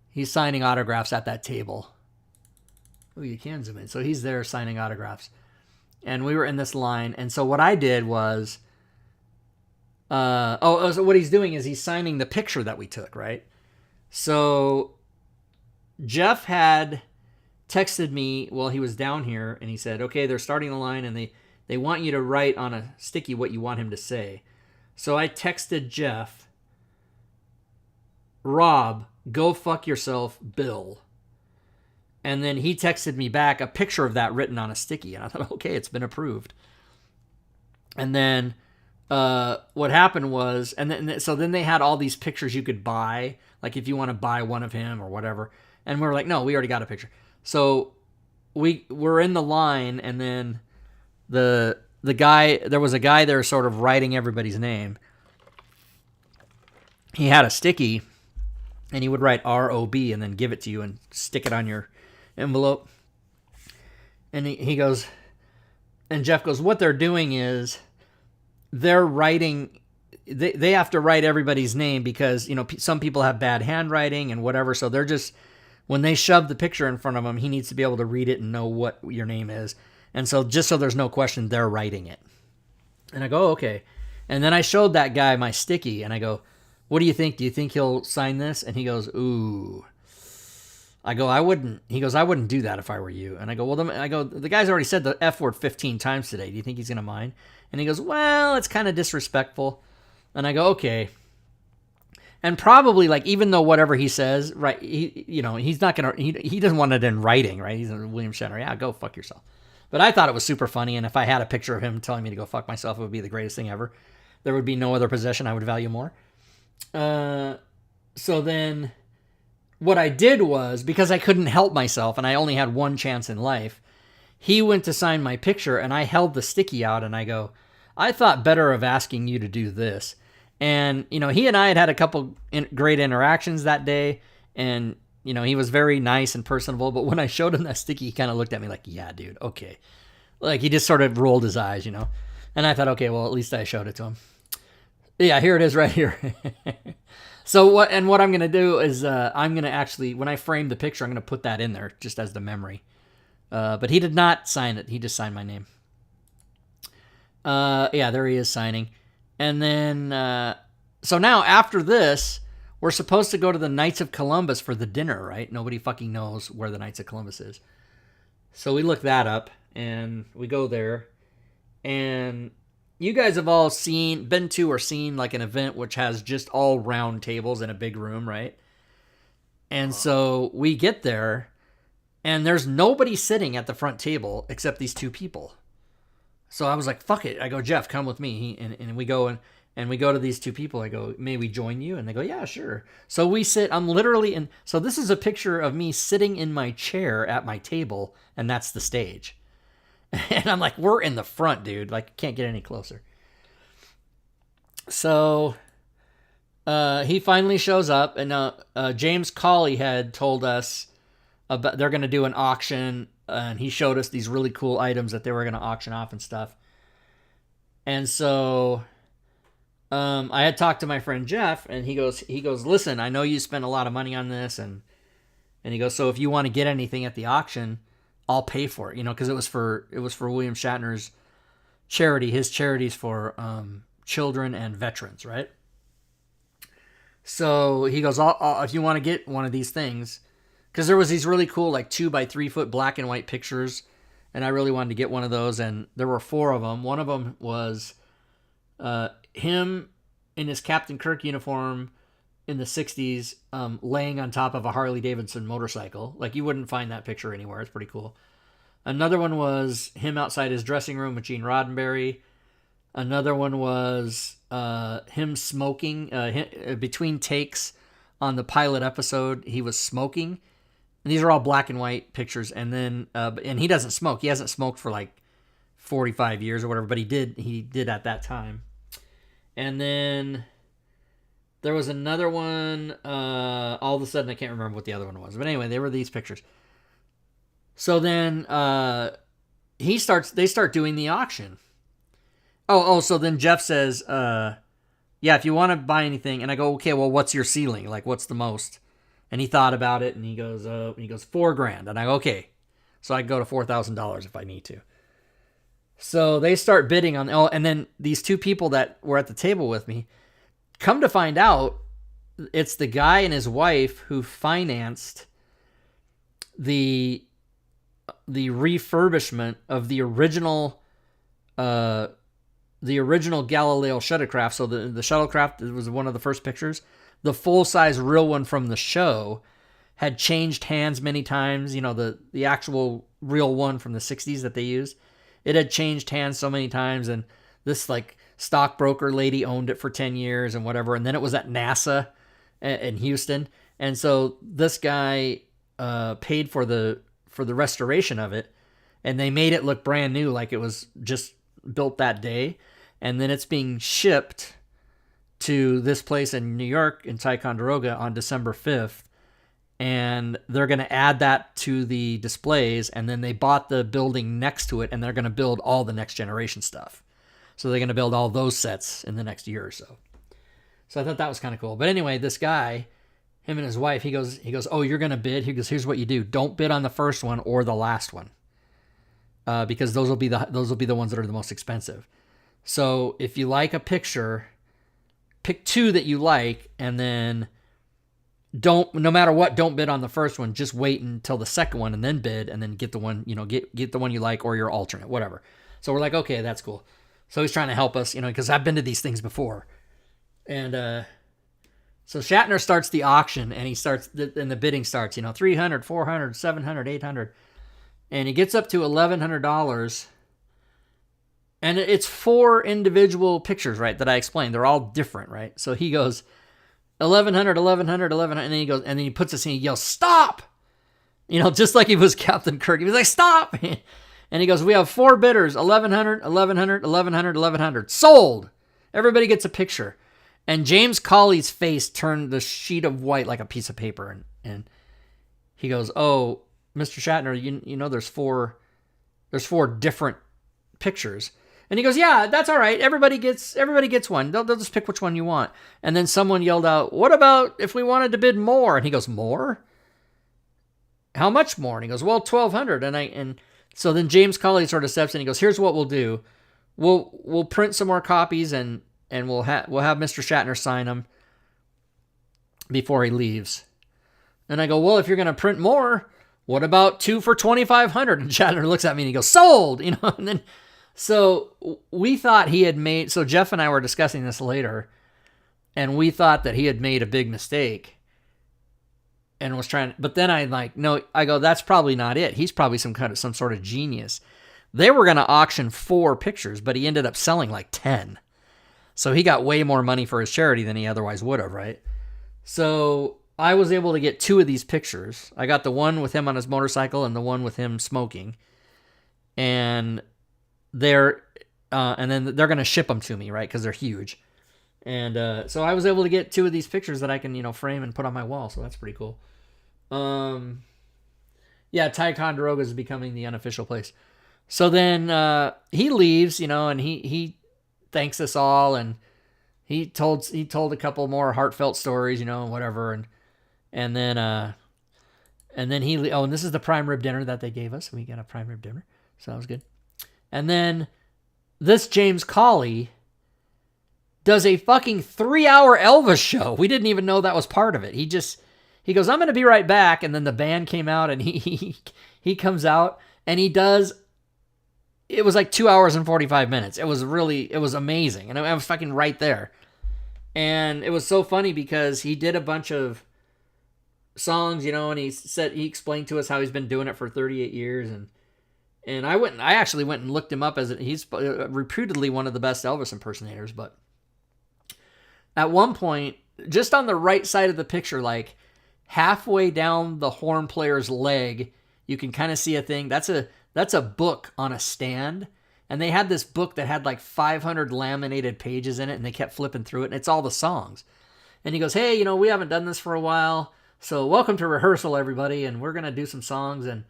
[SPEAKER 1] He's signing autographs at that table. Oh, you can zoom in. So he's there signing autographs. And we were in this line. And so what I did was... so what he's doing is he's signing the picture that we took, right? So... Jeff had texted me while he was down here, and he said, okay, they're starting the line, and they want you to write on a sticky what you want him to say. So I texted Jeff, Rob, go fuck yourself, Bill. And then he texted me back a picture of that written on a sticky, and I thought, okay, it's been approved. And then what happened was, so then they had all these pictures you could buy, like if you want to buy one of him or whatever. And we were like, no, we already got a picture. So we were in the line, and then the guy, there was a guy there sort of writing everybody's name. He had a sticky, and he would write R-O-B and then give it to you and stick it on your envelope. And he goes, and Jeff goes, what they're doing is they're writing... They have to write everybody's name because, some people have bad handwriting and whatever. So they're just... When they shove the picture in front of him, he needs to be able to read it and know what your name is. And so just so there's no question, they're writing it. And I go, oh, okay. And then I showed that guy my sticky, and I go, what do you think? Do you think he'll sign this? And he goes, ooh. I go, I wouldn't. He goes, I wouldn't do that if I were you. And I go, well, the guy's already said the F word 15 times today. Do you think he's going to mind? And he goes, well, it's kind of disrespectful. And I go, okay. And probably, like, even though whatever he says, right, he's not going to, he doesn't want it in writing, right? He's a William Shatner. Yeah, go fuck yourself. But I thought it was super funny, and if I had a picture of him telling me to go fuck myself, it would be the greatest thing ever. There would be no other possession I would value more. So then what I did was, because I couldn't help myself, and I only had one chance in life, he went to sign my picture, and I held the sticky out, and I go, I thought better of asking you to do this. And, he and I had a couple great interactions that day. And, he was very nice and personable. But when I showed him that sticky, he kind of looked at me like, yeah, dude, okay. Like, he just sort of rolled his eyes, And I thought, okay, well, at least I showed it to him. Yeah, here it is right here. So what I'm going to do is I'm going to actually, when I frame the picture, I'm going to put that in there just as the memory. But he did not sign it. He just signed my name. Yeah, there he is signing. And then, so now after this, we're supposed to go to the Knights of Columbus for the dinner, right? Nobody fucking knows where the Knights of Columbus is. So we look that up, and we go there. And you guys have all been to or seen like an event which has just all round tables in a big room, right? And so we get there, and there's nobody sitting at the front table except these two people. So I was like, fuck it. I go, Jeff, come with me. And we go and we go to these two people. I go, may we join you? And they go, yeah, sure. So we sit. I'm literally in. So this is a picture of me sitting in my chair at my table, and that's the stage. And I'm like, we're in the front, dude. Like, can't get any closer. So he finally shows up, and James Cawley had told us about they're going to do an auction. And he showed us these really cool items that they were going to auction off and stuff. And so I had talked to my friend Jeff, and he goes, listen, I know you spent a lot of money on this, and And he goes, so if you want to get anything at the auction, I'll pay for it, because it was for William Shatner's charity. His charity's for children and veterans, right? So he goes, if you want to get one of these things, because there was these really cool 2 by 3 foot black and white pictures, and I really wanted to get one of those, and there were 4 of them. One of them was him in his Captain Kirk uniform in the 60s, laying on top of a Harley Davidson motorcycle. You wouldn't find that picture anywhere. It's pretty cool. Another one was him outside his dressing room with Gene Roddenberry. Another one was him smoking. Between takes on the pilot episode, he was smoking. And these are all black and white pictures. And then, and he doesn't smoke. He hasn't smoked for 45 years or whatever, but he did at that time. And then there was another one. All of a sudden, I can't remember what the other one was. But anyway, they were these pictures. So then they start doing the auction. So then Jeff says, yeah, if you want to buy anything. And I go, okay, well, what's your ceiling? What's the most? And he thought about it, and he goes, $4,000. And I go, okay. So I go to $4,000 if I need to. So they start bidding on, and then these 2 people that were at the table with me, come to find out, it's the guy and his wife who financed the refurbishment of the original Galileo shuttlecraft. So the shuttlecraft was one of the first pictures. The full-size real one from the show had changed hands many times. The actual real one from the 60s that they used, it had changed hands so many times, and this stockbroker lady owned it for 10 years and whatever, and then it was at NASA in Houston. And so this guy paid for the restoration of it, and they made it look brand new, like it was just built that day. And then it's being shipped to this place in New York, in Ticonderoga, on December 5th. And they're going to add that to the displays, and then they bought the building next to it, and they're going to build all the next generation stuff. So they're going to build all those sets in the next year or so. So I thought that was kind of cool. But anyway, this guy, him and his wife, he goes, oh, you're going to bid? He goes, here's what you do. Don't bid on the first one or the last one. Because those will be the ones that are the most expensive. So if you like a picture, pick 2 that you like, and then no matter what, don't bid on the first one. Just wait until the second one and then bid, and then get the one, get the one you like, or your alternate, whatever. So we're like, okay, that's cool. So he's trying to help us, because I've been to these things before. And so Shatner starts the auction, and and the bidding starts, $300, $400, $700, $800. And he gets up to $1,100. And it's 4 individual pictures, right, that I explained. They're all different, right? So he goes, 1,100, 1,100, 1,100, and then he goes, and then he puts this in, he yells, stop! Just like he was Captain Kirk. He was like, stop! And he goes, we have 4 bidders, 1,100, 1,100, 1,100, 1,100. Sold! Everybody gets a picture. And James Cawley's face turned the sheet of white like a piece of paper. And he goes, oh, Mr. Shatner, there's 4 different pictures. And he goes, yeah, that's all right. Everybody gets one. They'll just pick which one you want. And then someone yelled out, what about if we wanted to bid more? And he goes, more? How much more? And he goes, well, 1,200. And so then James Cawley sort of steps in. He goes, here's what we'll do. We'll print some more copies, and we'll have Mr. Shatner sign them before he leaves. And I go, well, if you're going to print more, what about 2 for 2,500? And Shatner looks at me and he goes, sold! And then, so we thought he had made, so Jeff and I were discussing this later, and we thought that he had made a big mistake and was trying, but then I go, that's probably not it. He's probably some sort of genius. They were going to auction 4 pictures, but he ended up selling 10. So he got way more money for his charity than he otherwise would have, right? So I was able to get 2 of these pictures. I got the one with him on his motorcycle and the one with him smoking. And and then they're going to ship them to me, right? Because they're huge. And so I was able to get 2 of these pictures that I can, frame and put on my wall. So that's pretty cool. Yeah, Ticonderoga is becoming the unofficial place. So then he leaves, and he thanks us all, and he told a couple more heartfelt stories, and whatever, and then And then and this is the prime rib dinner that they gave us. We got a prime rib dinner, so that was good. And then this James Cawley does a fucking 3-hour Elvis show. We didn't even know that was part of it. He goes, I'm going to be right back. And then the band came out and he comes out and he does, it was like 2 hours and 45 minutes. It was amazing. And I was fucking right there. And it was so funny because he did a bunch of songs, and he explained to us how he's been doing it for 38 years. And I actually went and looked him up he's reputedly one of the best Elvis impersonators, but at one point, just on the right side of the picture, like halfway down the horn player's leg, you can kind of see a thing. That's a book on a stand. And they had this book that had like 500 laminated pages in it, and they kept flipping through it, and it's all the songs. And he goes, hey, we haven't done this for a while, so welcome to rehearsal, everybody, and we're going to do some songs, and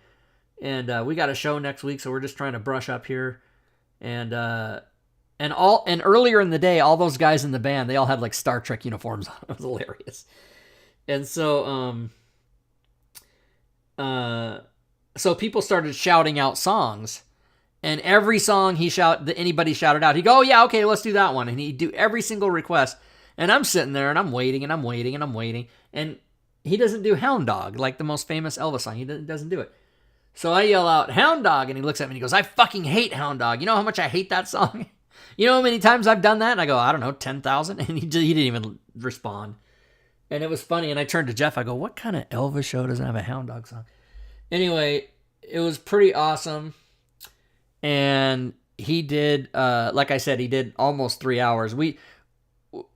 [SPEAKER 1] we got a show next week, so we're just trying to brush up here. And earlier in the day, all those guys in the band, they all had like Star Trek uniforms on. It was hilarious. And so so people started shouting out songs, and every song anybody shouted out, he'd go, oh yeah, okay, let's do that one. And he'd do every single request. And I'm sitting there and I'm waiting and I'm waiting and I'm waiting. And he doesn't do Hound Dog, like the most famous Elvis song. He doesn't do it. So I yell out, Hound Dog, and he looks at me and he goes, I fucking hate Hound Dog. You know how much I hate that song? You know how many times I've done that? And I go, I don't know, 10,000? And he didn't even respond. And it was funny. And I turned to Jeff. I go, what kind of Elvis show doesn't have a Hound Dog song? Anyway, it was pretty awesome. And he did, like I said, he did almost 3 hours.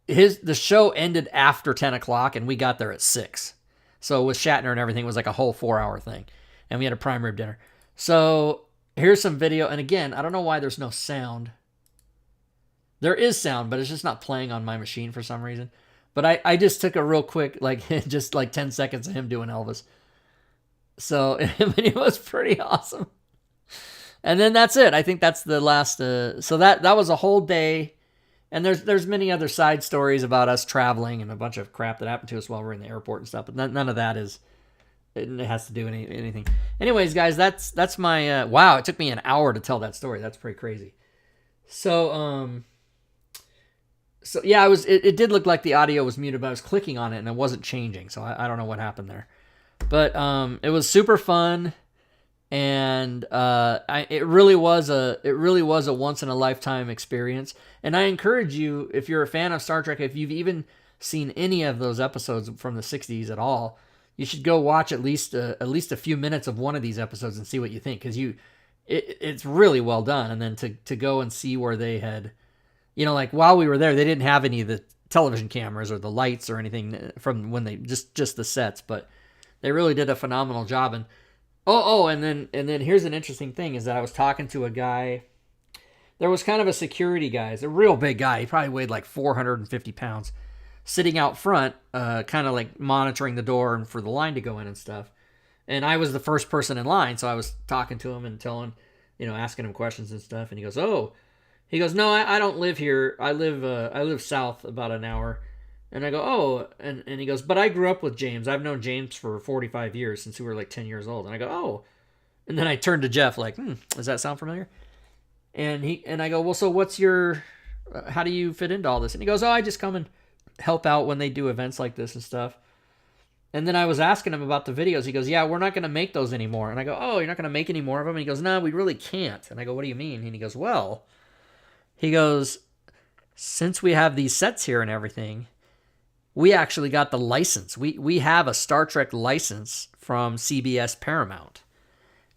[SPEAKER 1] The show ended after 10 o'clock, and we got there at 6. So with Shatner and everything, it was like a whole 4-hour thing. And we had a prime rib dinner. So here's some video. And again, I don't know why there's no sound. There is sound, but it's just not playing on my machine for some reason. But I just took a real quick, just 10 seconds of him doing Elvis. So it was pretty awesome. And then that's it. I think that's the last. So that was a whole day. And there's many other side stories about us traveling and a bunch of crap that happened to us while we're in the airport and stuff. But none of that it has to do anything. Anyways, guys, that's my wow. It took me an hour to tell that story. That's pretty crazy. So yeah, it did look like the audio was muted, but I was clicking on it and it wasn't changing. So I don't know what happened there. But it was super fun. And it really was a once in a lifetime experience. And I encourage you, if you're a fan of Star Trek, if you've even seen any of those episodes from the 60s at all, you should go watch at least a few minutes of one of these episodes and see what you think, because it's really well done. And then to go and see where they had, like while we were there, they didn't have any of the television cameras or the lights or anything from when they just the sets, but they really did a phenomenal job. And and then here's an interesting thing is that I was talking to a guy. There was kind of a security guy. He's a real big guy. He probably weighed like 450 pounds, sitting out front, kind of like monitoring the door and for the line to go in and stuff. And I was the first person in line, so I was talking to him and telling, asking him questions and stuff. And he goes, no, I don't live here. I live south about an hour. And I go, oh, and he goes, but I grew up with James. I've known James for 45 years, since we were like 10 years old. And I go, oh. And then I turned to Jeff like, does that sound familiar? And I go, well, so what's how do you fit into all this? And he goes, oh, I just come and help out when they do events like this and stuff. And then I was asking him about the videos. He goes, yeah, we're not going to make those anymore. And I go, oh, you're not going to make any more of them? And he goes, no, we really can't. And I go, what do you mean? And he goes, well, since we have these sets here and everything, we actually got the license. We have a Star Trek license from CBS Paramount.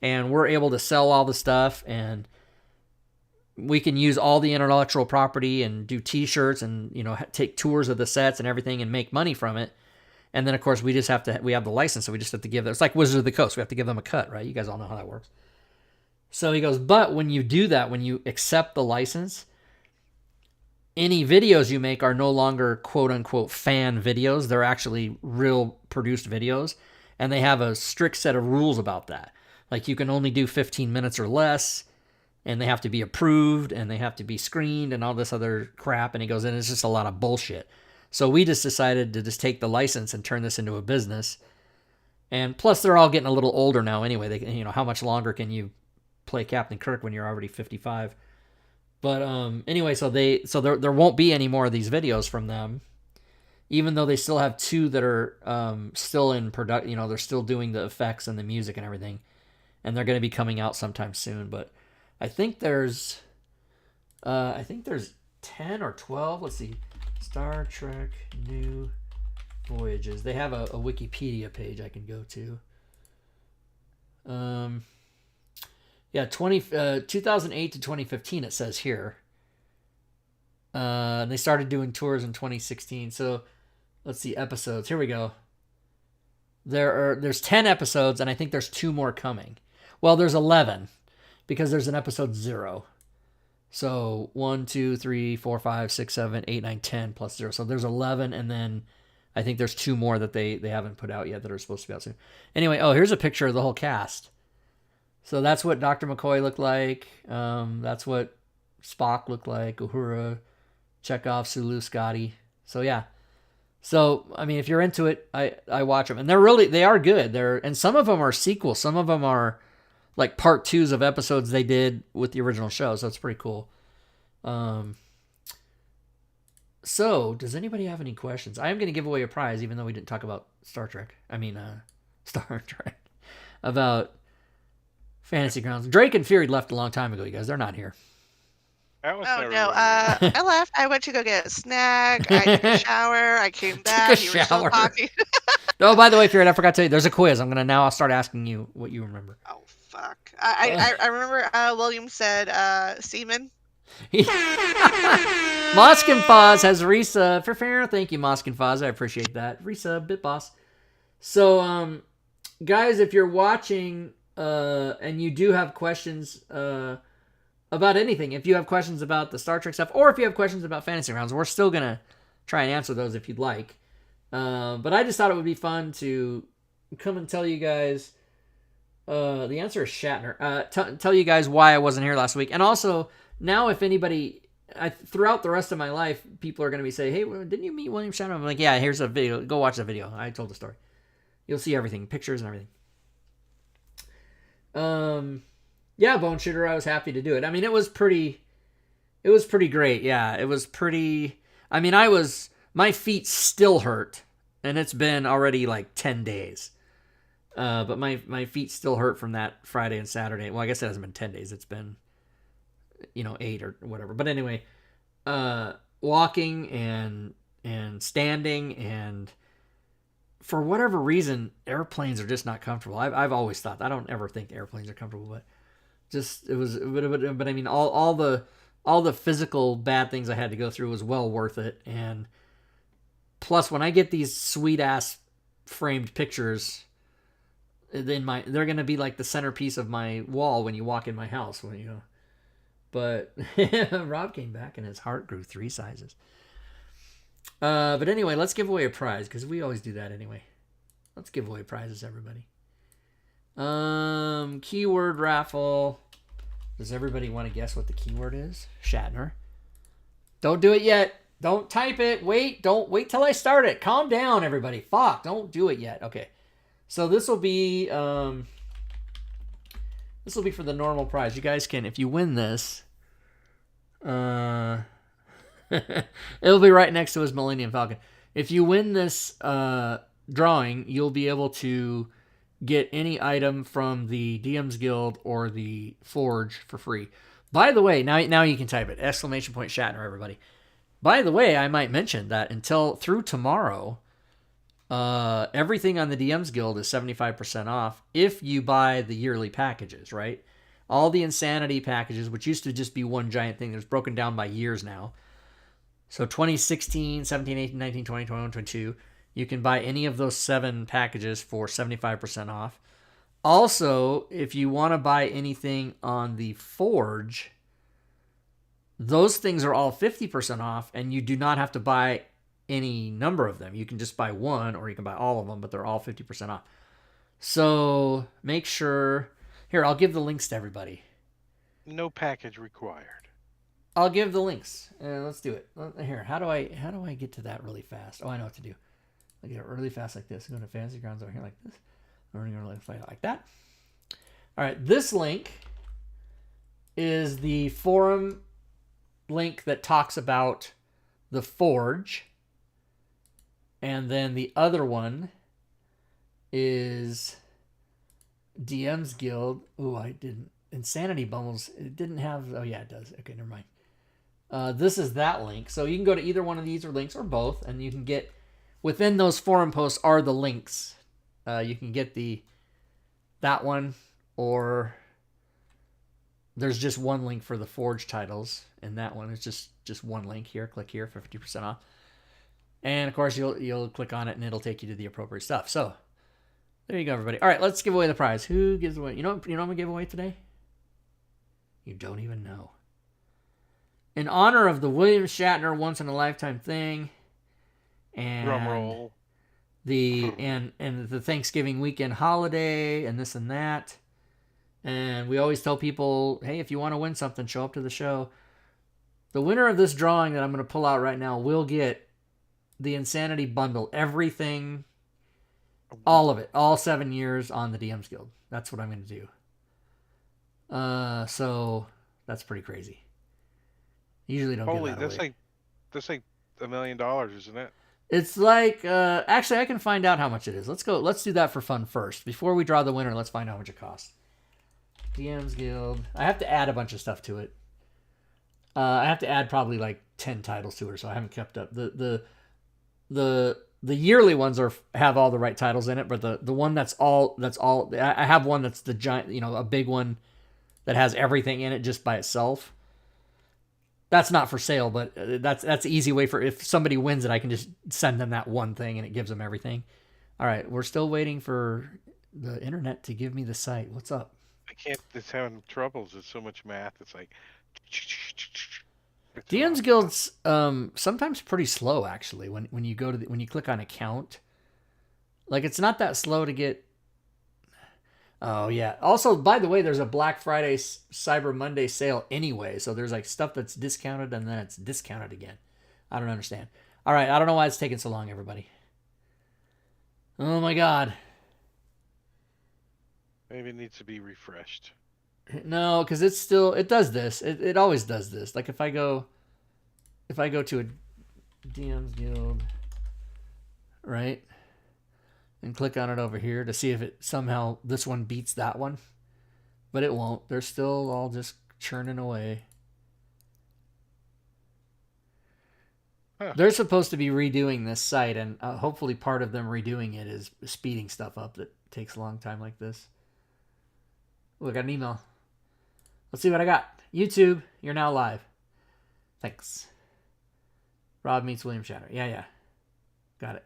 [SPEAKER 1] And we're able to sell all the stuff, and we can use all the intellectual property and do t-shirts and, take tours of the sets and everything and make money from it. And then, of course, we have the license, so we just have to give them. It's like Wizards of the Coast. We have to give them a cut, right? You guys all know how that works. So he goes, but when you do that, when you accept the license, any videos you make are no longer quote-unquote fan videos. They're actually real produced videos, and they have a strict set of rules about that. Like, you can only do 15 minutes or less, and they have to be approved, and they have to be screened, and all this other crap. And he goes, and it's just a lot of bullshit. So we just decided to just take the license and turn this into a business. And plus, they're all getting a little older now anyway. They, how much longer can you play Captain Kirk when you're already 55? But anyway, so there won't be any more of these videos from them, even though they still have 2 that are still in production. They're still doing the effects and the music and everything, and they're going to be coming out sometime soon. But I think there's 10 or 12. Let's see, Star Trek New Voyages. They have a Wikipedia page I can go to. Yeah, 2008 to 2015 it says here. And they started doing tours in 2016. So let's see, episodes. Here we go. There's 10 episodes, and I think there's 2 more coming. Well, there's 11 because there's an episode 0. So 1, 2, 3, 4, 5, 6, 7, 8, 9, 10 plus 0. So there's 11, and then I think there's 2 more that they haven't put out yet that are supposed to be out soon. Anyway, here's a picture of the whole cast. So that's what Dr. McCoy looked like. That's what Spock looked like. Uhura, Chekhov, Sulu, Scotty. So yeah. So I mean, if you're into it, I watch them, and they are good. And some of them are sequels. Some of them are like part 2s of episodes they did with the original show. So it's pretty cool. So does anybody have any questions? I am going to give away a prize, even though we didn't talk about Star Trek. Star Trek about Fantasy Grounds. Drake and Fury left a long time ago, you guys. They're not here.
[SPEAKER 3] That was
[SPEAKER 2] Oh
[SPEAKER 3] never
[SPEAKER 2] no,
[SPEAKER 3] really-
[SPEAKER 2] I left. I went to go get a snack. I took a shower. I came back. You were still
[SPEAKER 1] shower.
[SPEAKER 2] talking.
[SPEAKER 1] Oh, by the way, Fury, I forgot to tell you, there's a quiz. I'll start asking you what you remember.
[SPEAKER 2] Oh fuck! I remember William said semen.
[SPEAKER 1] Mosk and Foz has Risa for fair. Thank you, Mosk and Foz. I appreciate that. Risa, Bit Boss. So, guys, if you're watching and you do have questions about anything, if you have questions about the Star Trek stuff, or if you have questions about Fantasy Grounds, we're still going to try and answer those if you'd like. But I just thought it would be fun to come and tell you guys. The answer is Shatner. Tell you guys why I wasn't here last week. And also, now if anybody... throughout the rest of my life, people are going to be saying, hey, didn't you meet William Shatner? I'm like, yeah, here's a video. Go watch the video. I told the story. You'll see everything. Pictures and everything. Yeah, Bone Shooter, I was happy to do it. I mean, it was pretty great. Yeah, it was pretty... I mean, my feet still hurt, and it's been already like 10 days. But my feet still hurt from that Friday and Saturday. Well, I guess it hasn't been 10 days. It's been, 8 or whatever. But anyway, walking and standing, and for whatever reason, airplanes are just not comfortable. I've always thought that. I don't ever think airplanes are comfortable, but just it was a bit of a... But I mean, all the physical bad things I had to go through was well worth it. And plus, when I get these sweet ass framed pictures, they're gonna be like the centerpiece of my wall when you walk in my house. But Rob came back and his heart grew 3 sizes. But anyway, let's give away a prize because we always do that anyway. Let's give away prizes, everybody. Keyword raffle. Does everybody want to guess what the keyword is? Shatner. Don't do it yet. Don't type it. Wait till I start it. Calm down, everybody. Fuck, don't do it yet. Okay. So this will be for the normal prize. You guys can, if you win this, it'll be right next to his Millennium Falcon. If you win this drawing, you'll be able to get any item from the DM's Guild or the Forge for free. By the way, now you can type it. ! Shatner, everybody. By the way, I might mention that through tomorrow, everything on the DM's Guild is 75% off if you buy the yearly packages, right? All the Insanity packages, which used to just be one giant thing, there's broken down by years now. So 2016, 17, 18, 19, 20, 21, 22, you can buy any of those 7 packages for 75% off. Also, if you want to buy anything on the Forge, those things are all 50% off, and you do not have to buy any number of them. You can just buy one, or you can buy all of them, but they're all 50% off. So make sure... Here, I'll give the links to everybody.
[SPEAKER 3] No package required.
[SPEAKER 1] I'll give the links. Let's do it. Here, how do I get to that really fast? Oh, I know what to do. I get it really fast like this. Go to Fantasy Grounds over here like this. We're going to play it like that. All right, this link is the forum link that talks about the Forge. And then the other one is DM's Guild. Ooh, I didn't. Insanity Bumbles. It didn't have. Oh, yeah, it does. Okay, never mind. This is that link. So you can go to either one of these or links or both, and you can get within those forum posts are the links. You can get that one, or there's just one link for the Forge titles, and that one is just one link here. Click here for 50% off. And of course, you'll click on it, and it'll take you to the appropriate stuff. So there you go, everybody. All right, let's give away the prize. Who gives away? You know what I'm gonna give away today? You don't even know. In honor of the William Shatner once in a lifetime thing, and
[SPEAKER 3] Drum roll.
[SPEAKER 1] and the Thanksgiving weekend holiday, and this and that. And we always tell people, hey, if you want to win something, show up to the show. The winner of this drawing that I'm going to pull out right now will get the Insanity Bundle. Everything, all of it, all 7 years on the DM's Guild. That's what I'm going to do. So that's pretty crazy. Usually don't
[SPEAKER 3] Holy,
[SPEAKER 1] give that away.
[SPEAKER 3] that's like $1 million, isn't it?
[SPEAKER 1] It's like, actually, I can find out how much it is. Let's go. Let's do that for fun first. Before we draw the winner, let's find out how much it costs. DM's Guild. I have to add a bunch of stuff to it. I have to add probably like 10 titles to it, so I haven't kept up. The yearly ones have all the right titles in it, but the one that's all I have one that's the giant, a big one that has everything in it just by itself. That's not for sale, but that's an easy way for if somebody wins it, I can just send them that one thing and it gives them everything. All right, we're still waiting for the internet to give me the site. What's up?
[SPEAKER 3] I can't. It's having troubles. There's so much math. It's like.
[SPEAKER 1] DM's Guild's sometimes pretty slow actually. When you go to when you click on account, like it's not that slow to get. Oh yeah. Also, by the way, there's a Black Friday Cyber Monday sale anyway, so there's like stuff that's discounted and then it's discounted again. I don't understand. All right, I don't know why it's taking so long, everybody. Oh my God.
[SPEAKER 3] Maybe it needs to be refreshed.
[SPEAKER 1] No, because it does this. It always does this. Like if I go to a DM's Guild, right, and click on it over here to see if it somehow this one beats that one, but it won't. They're still all just churning away.
[SPEAKER 3] Huh.
[SPEAKER 1] They're supposed to be redoing this site, and hopefully part of them redoing it is speeding stuff up that takes a long time like this. Ooh, I got an email. Let's see what I got. YouTube, you're now live. Thanks. Rob meets William Shatner. Yeah. Got it.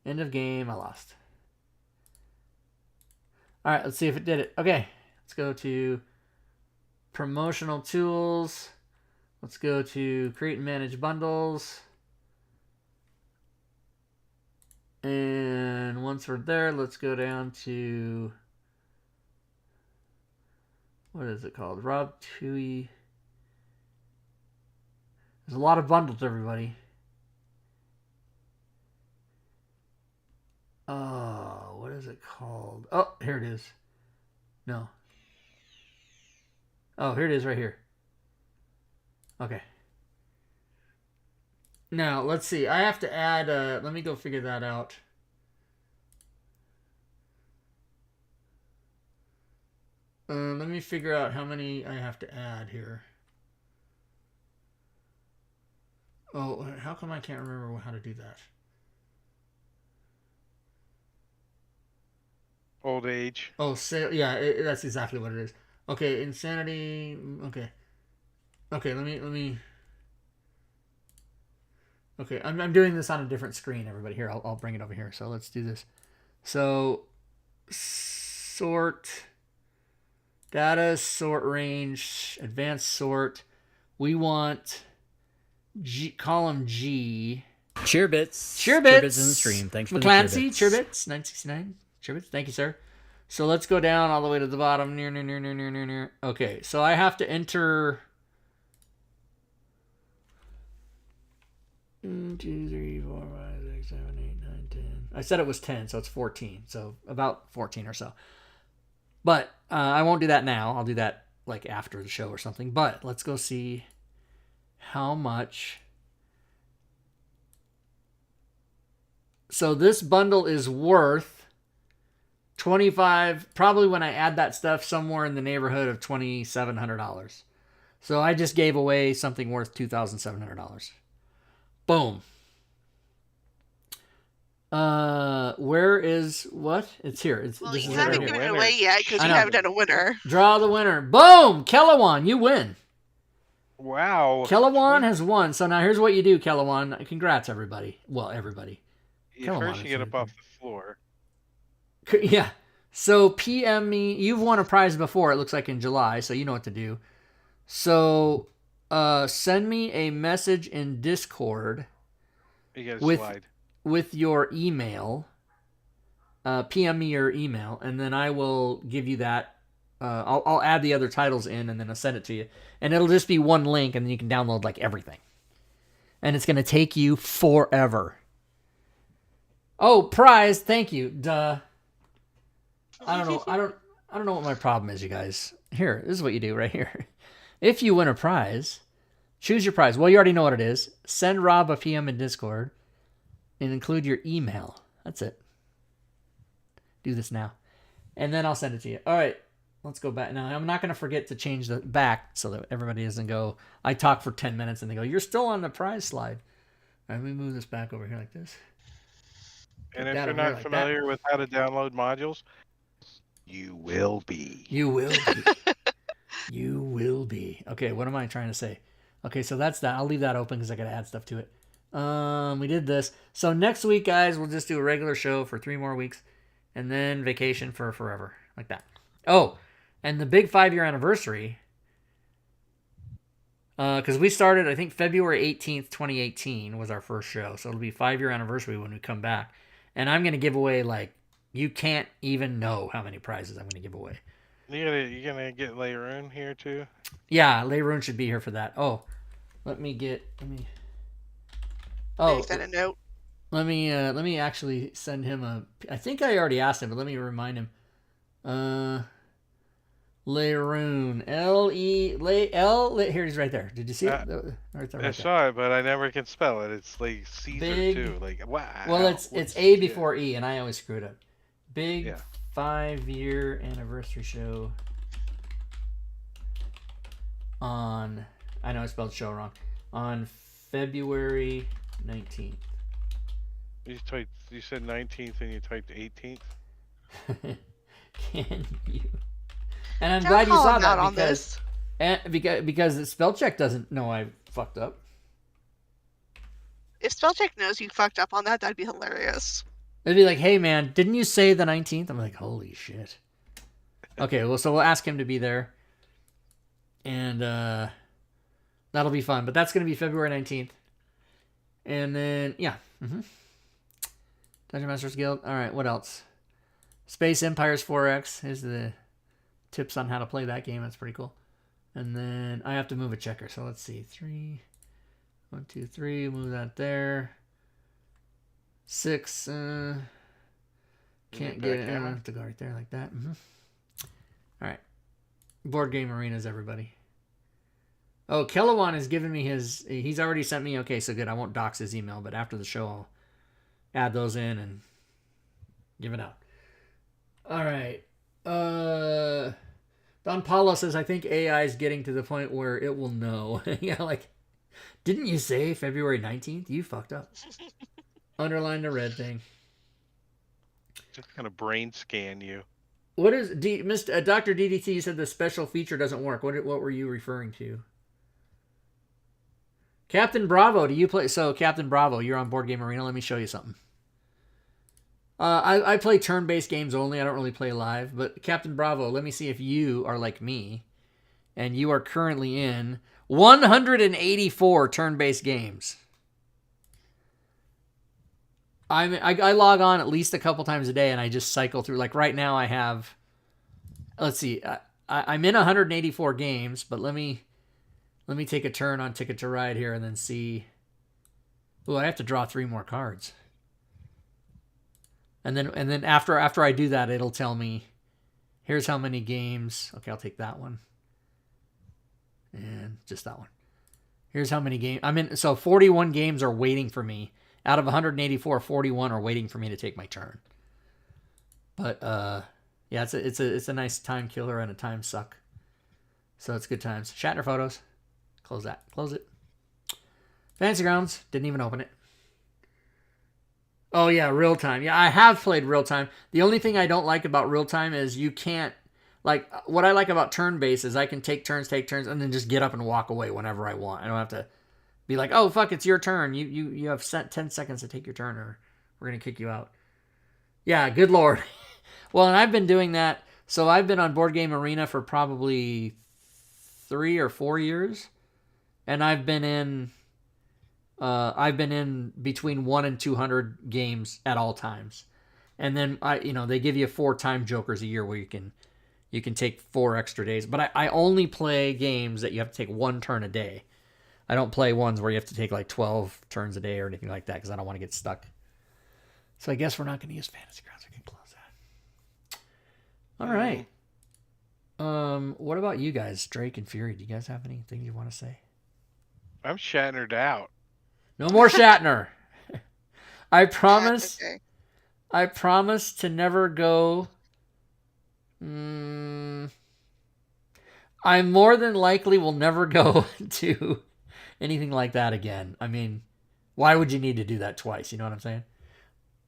[SPEAKER 1] End of game. I lost. All right, let's see if it did it. Okay, let's go to promotional tools. Let's go to create and manage bundles. And once we're there, let's go down to, what is it called? Rob Tui. There's a lot of bundles, everybody. Oh, what is it called? Oh, here it is. No. Oh, here it is right here. Okay. Now, let's see. I have to add, let me go figure that out. Let me figure out how many I have to add here. Oh, how come I can't remember how to do that?
[SPEAKER 3] Old age.
[SPEAKER 1] Oh, yeah, that's exactly what it is. Okay, insanity. Okay, let me. Okay, I'm doing this on a different screen, everybody. Here, I'll bring it over here. So let's do this. So, sort data, sort range, advanced sort. We want column G.
[SPEAKER 4] Cheerbits.
[SPEAKER 1] Cheerbits
[SPEAKER 4] in the stream. Thanks for
[SPEAKER 1] McClancy,
[SPEAKER 4] the cheerbits.
[SPEAKER 1] Cheerbits, 969. Cheerbits, thank you, sir. So let's go down all the way to the bottom. Near. Okay, so I have to enter 1, 2, 3, 4, 5, 6, 7, 8, 9, 10. I said it was 10, so it's 14. So about 14 or so. But I won't do that now. I'll do that like after the show or something. But let's go see how much. So this bundle is worth 25, probably when I add that stuff, somewhere in the neighborhood of $2,700. So I just gave away something worth $2,700. Boom. Where is what? It's here.
[SPEAKER 2] Well,
[SPEAKER 1] this
[SPEAKER 2] you
[SPEAKER 1] is it
[SPEAKER 2] haven't
[SPEAKER 1] right
[SPEAKER 2] given
[SPEAKER 1] here.
[SPEAKER 2] it away yet because
[SPEAKER 1] I
[SPEAKER 2] you
[SPEAKER 1] know.
[SPEAKER 2] haven't done a winner.
[SPEAKER 1] Draw the winner. Boom! Kellowan, you win.
[SPEAKER 3] Wow.
[SPEAKER 1] Kellowan has won. So now here's what you do, Kellowan. Congrats, everybody. Well, everybody.
[SPEAKER 3] First you get up off the floor.
[SPEAKER 1] Yeah. So PM me. You've won a prize before. It looks like in July, so you know what to do. So send me a message in Discord
[SPEAKER 3] You get a slide.
[SPEAKER 1] with your email. PM me your email, and then I will give you that. I'll add the other titles in, and then I'll send it to you. And it'll just be one link, and then you can download like everything. And it's gonna take you forever. Oh, prize! Thank you. Duh. I don't know. I don't know what my problem is, you guys. Here, this is what you do right here. If you win a prize, choose your prize. Well, you already know what it is. Send Rob a PM in Discord, and include your email. That's it. Do this now, and then I'll send it to you. All right. Let's go back now. I'm not going to forget to change the back so that everybody doesn't go. I talk for 10 minutes and they go, "You're still on the prize slide." All right, let me move this back over here like this.
[SPEAKER 3] And if you're not familiar with how to download modules, you will be.
[SPEAKER 1] You will be. You will be. Okay, what am I trying to say? Okay, so that's that. I'll leave that open because I got to add stuff to it. We did this. So next week, guys, we'll just do a regular show for 3 more weeks and then vacation for forever. Like that. Oh, and the big 5-year anniversary, because we started, I think, February 18th, 2018 was our first show. So it'll be 5-year anniversary when we come back. And I'm going to give away, like, you can't even know how many prizes I'm going to give away.
[SPEAKER 3] You gonna get Layroon here too?
[SPEAKER 1] Yeah, Layroon should be here for that. Oh, let me. Oh,
[SPEAKER 2] Make that a note.
[SPEAKER 1] let me actually send him a. I think I already asked him, but let me remind him. Layroon, here he's right there. Did you see it? Right there,
[SPEAKER 3] I saw it, but I never can spell it. It's like Caesar
[SPEAKER 1] Big,
[SPEAKER 3] too. Like wow.
[SPEAKER 1] Well, it's A before E, and I always screw it up. Big 5-year anniversary show on. I know I spelled show wrong. On February 19th.
[SPEAKER 3] You said 19th and you typed 18th.
[SPEAKER 1] Can you? And I'm
[SPEAKER 2] Don't
[SPEAKER 1] glad you
[SPEAKER 2] call
[SPEAKER 1] saw
[SPEAKER 2] him out
[SPEAKER 1] that because the spell check doesn't know I fucked up.
[SPEAKER 2] If Spellcheck knows you fucked up on that, that'd be hilarious.
[SPEAKER 1] It'd be like, "Hey man, didn't you say the 19th?" I'm like, "Holy shit." Okay, well, so we'll ask him to be there, and that'll be fun. But that's gonna be February 19th, and then Dungeon Masters Guild. All right, what else? Space Empires 4X is the tips on how to play that game. That's pretty cool. And then I have to move a checker. So let's see. 3, 1, 2, 3. Move that there. 6. Can't get it. I have to go right there like that. All right. Board Game Arenas, everybody. Oh, Kellowan has given me his. He's already sent me. Okay, so good. I won't dox his email, but after the show, I'll add those in and give it out. All right. Don Paulo says, I think AI is getting to the point where it will know. Yeah, like, didn't you say February 19th? You fucked up. Underline the red thing.
[SPEAKER 3] Just gonna brain scan you.
[SPEAKER 1] What is Mr. Dr. DDT? You said the special feature doesn't work. What were you referring to? Captain Bravo, do you play? So Captain Bravo, you're on Board Game Arena. Let me show you something. I play turn-based games only. I don't really play live. But Captain Bravo, let me see if you are like me, and you are currently in 184 turn-based games. I log on at least a couple times a day, and I just cycle through. Like right now, I have. Let's see. I'm in 184 games, but let me take a turn on Ticket to Ride here, and then see. Oh, I have to draw 3 more cards. And then after I do that, it'll tell me, here's how many games. Okay, I'll take that one. And just that one. Here's how many games. So 41 games are waiting for me. Out of 184, 41 are waiting for me to take my turn. But yeah, it's a nice time killer and a time suck. So it's good times. Shatner photos. Close that. Close it. Fantasy Grounds. Didn't even open it. Oh yeah, real time. Yeah, I have played real time. The only thing I don't like about real time is you can't, like, what I like about turn based is I can take turns, and then just get up and walk away whenever I want. I don't have to be like, oh fuck, it's your turn. You have 10 seconds to take your turn, or we're gonna kick you out. Yeah, good lord. Well, and I've been doing that. So I've been on Board Game Arena for probably 3 or 4 years, and I've been in between 1 and 200 games at all times. And then they give you 4 time jokers a year where you can take 4 extra days. But I only play games that you have to take 1 turn a day. I don't play ones where you have to take like 12 turns a day or anything like that because I don't want to get stuck. So I guess we're not going to use Fantasy Grounds. We can close that. All right. What about you guys, Drake and Fury? Do you guys have anything you want to say?
[SPEAKER 3] I'm Shatnered out.
[SPEAKER 1] No more Shatner. I promise.
[SPEAKER 2] Okay.
[SPEAKER 1] I promise to never go. I more than likely will never go to anything like that again. I mean, why would you need to do that twice? You know what I'm saying?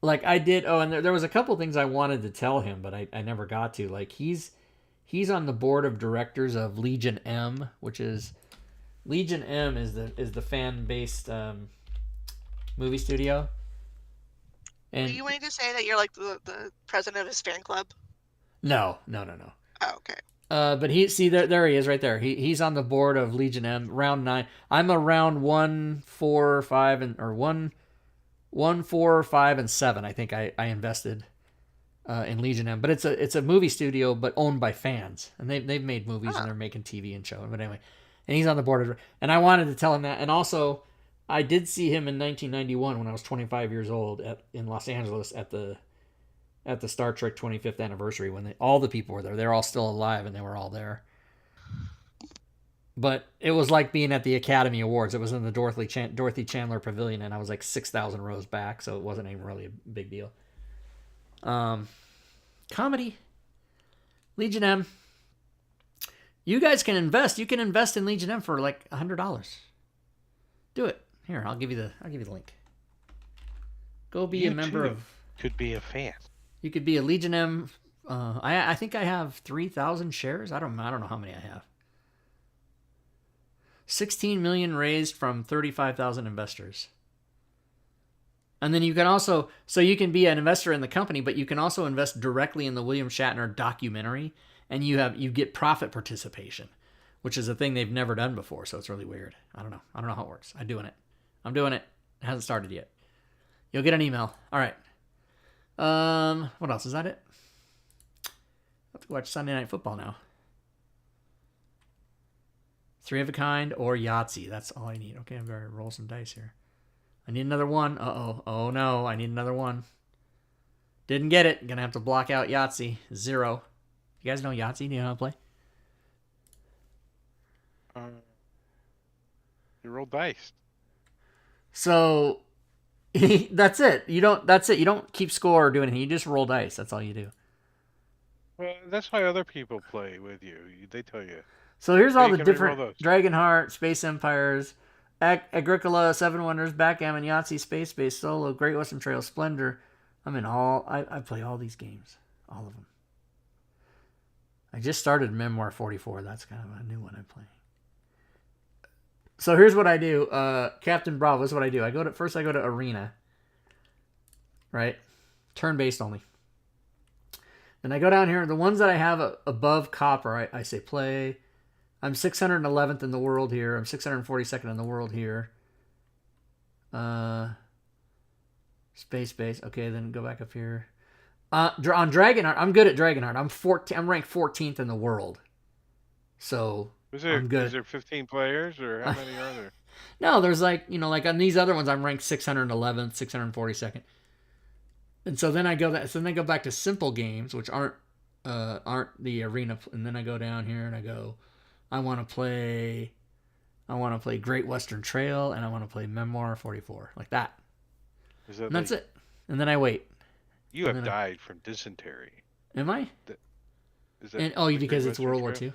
[SPEAKER 1] Like I did. Oh, and there was a couple things I wanted to tell him, but I never got to. Like he's on the board of directors of Legion M, which is Legion M is the fan based movie studio. And
[SPEAKER 2] Are you wanting to say that you're like the president of his fan club?
[SPEAKER 1] No.
[SPEAKER 2] Oh, okay.
[SPEAKER 1] But there he is right there. He's on the board of Legion M, round 9. I'm a round 1, 4, 5, and or 1, 4, 5, and 7. I think I invested in Legion M, but it's a movie studio, but owned by fans, and they've made movies and they're making TV and show. But anyway, and he's on the board of, and I wanted to tell him that, and also I did see him in 1991 when I was 25 years old in Los Angeles at the Star Trek 25th anniversary when all the people were there. They're all still alive and they were all there. But it was like being at the Academy Awards. It was in the Dorothy Chandler Pavilion, and I was like 6,000 rows back, so it wasn't even really a big deal. Comedy. Legion M. You guys can invest. You can invest in Legion M for like $100. Do it. Here, I'll give you the link. Go be a member of.
[SPEAKER 3] Could be a fan.
[SPEAKER 1] You could be a Legion M. I think I have 3,000 shares. I don't know how many I have. 16 million raised from 35,000 investors. And then you can also, so you can be an investor in the company, but you can also invest directly in the William Shatner documentary, and you get profit participation, which is a thing they've never done before. So it's really weird. I don't know how it works. I'm doing it. It hasn't started yet. You'll get an email. All right. What else? Is that it? I have to watch Sunday Night Football now. 3 of a kind or Yahtzee. That's all I need. Okay, I'm going to roll some dice here. I need another one. Uh-oh. Oh, no. I need another one. Didn't get it. Gonna have to block out Yahtzee. 0. You guys know Yahtzee? Do you know how to play?
[SPEAKER 3] You roll dice.
[SPEAKER 1] So that's it. You don't keep score or do anything. You just roll dice. That's all you do.
[SPEAKER 3] Well, that's why other people play with you. They tell you.
[SPEAKER 1] So here's all the different Dragonheart, Space Empires, Agricola, Seven Wonders, Backgammon, Yahtzee, Space Base, Solo, Great Western Trail, Splendor. I play all these games. All of them. I just started Memoir 44. That's kind of a new one I'm playing. So here's what I do. Captain Bravo is what I do. I go to Arena. Right? Turn-based only. Then I go down here. The ones that I have above copper, I say play. I'm 611th in the world here. I'm 642nd in the world here. Space base. Okay, then go back up here. On Dragonheart, I'm good at Dragonheart. I'm ranked 14th in the world. So I'm good.
[SPEAKER 3] Is there 15 players, or how many are there?
[SPEAKER 1] No, there's like on these other ones, I'm ranked 611th, 642nd. And so then I go back to simple games, which aren't the arena. And then I go down here and I go, I want to play Great Western Trail and I want to play Memoir 44, like that. And that's it. And then I wait.
[SPEAKER 3] You have died from dysentery.
[SPEAKER 1] Am I?
[SPEAKER 3] Is that
[SPEAKER 1] because it's World War II.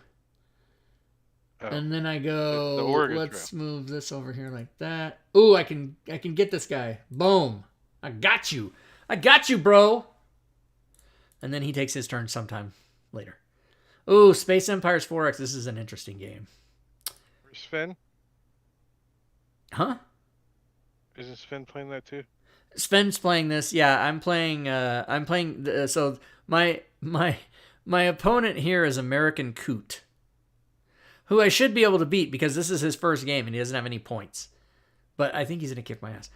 [SPEAKER 1] Oh. And then I go, let's move this over here like that. Ooh, I can get this guy. Boom. I got you, bro. And then he takes his turn sometime later. Ooh, Space Empires 4X. This is an interesting game.
[SPEAKER 3] Where's Sven?
[SPEAKER 1] Huh?
[SPEAKER 3] Isn't Sven playing that too?
[SPEAKER 1] Sven's playing this. Yeah, I'm playing. So my opponent here is American Coot, who I should be able to beat because this is his first game and he doesn't have any points. But I think he's gonna kick my ass.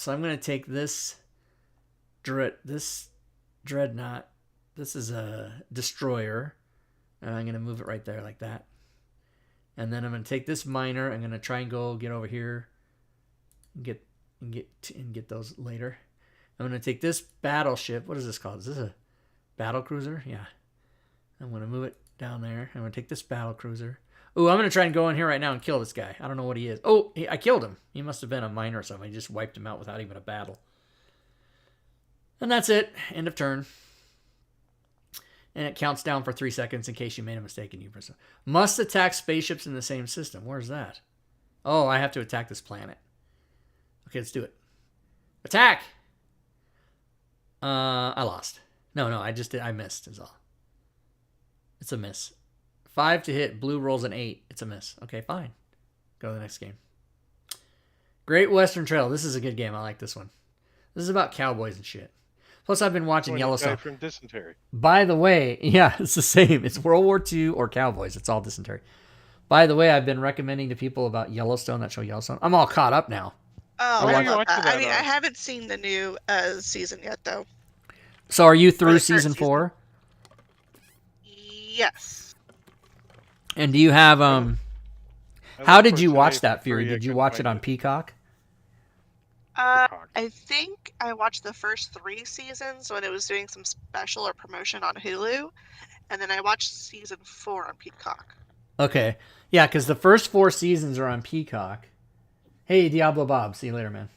[SPEAKER 1] So I'm gonna take this dreadnought. This is a destroyer, and I'm gonna move it right there like that. And then I'm gonna take this miner. I'm gonna try and get over here, and get those later. I'm gonna take this battleship. What is this called? Is this a battle cruiser? Yeah. I'm gonna move it down there. I'm gonna take this battle cruiser. Ooh, I'm gonna try and go in here right now and kill this guy. I don't know what he is. Oh, I killed him. He must have been a miner or something. I just wiped him out without even a battle. And that's it. End of turn. And it counts down for 3 seconds in case you made a mistake and you press it. Must attack spaceships in the same system. Where's that? Oh, I have to attack this planet. Okay, let's do it. Attack! I lost. No, I missed is all. It's a miss. 5 to hit. Blue rolls an 8. It's a miss. Okay, fine. Go to the next game. Great Western Trail. This is a good game. I like this one. This is about cowboys and shit. Plus, I've been watching Yellowstone.
[SPEAKER 3] From dysentery.
[SPEAKER 1] By the way, yeah, it's the same. It's World War II or cowboys. It's all dysentery. By the way, I've been recommending to people about Yellowstone, that show Yellowstone. I'm all caught up now.
[SPEAKER 2] Oh, I love that. I haven't seen the new season yet, though.
[SPEAKER 1] So are you through season 4?
[SPEAKER 2] Yes.
[SPEAKER 1] And do you have how did you watch that, Fury? Did you watch it on Peacock?
[SPEAKER 2] I think I watched the first 3 seasons when it was doing some special or promotion on Hulu, and then I watched season 4 on Peacock.
[SPEAKER 1] Okay. Yeah, because the first 4 seasons are on Peacock. Hey, Diablo Bob. See you later, man.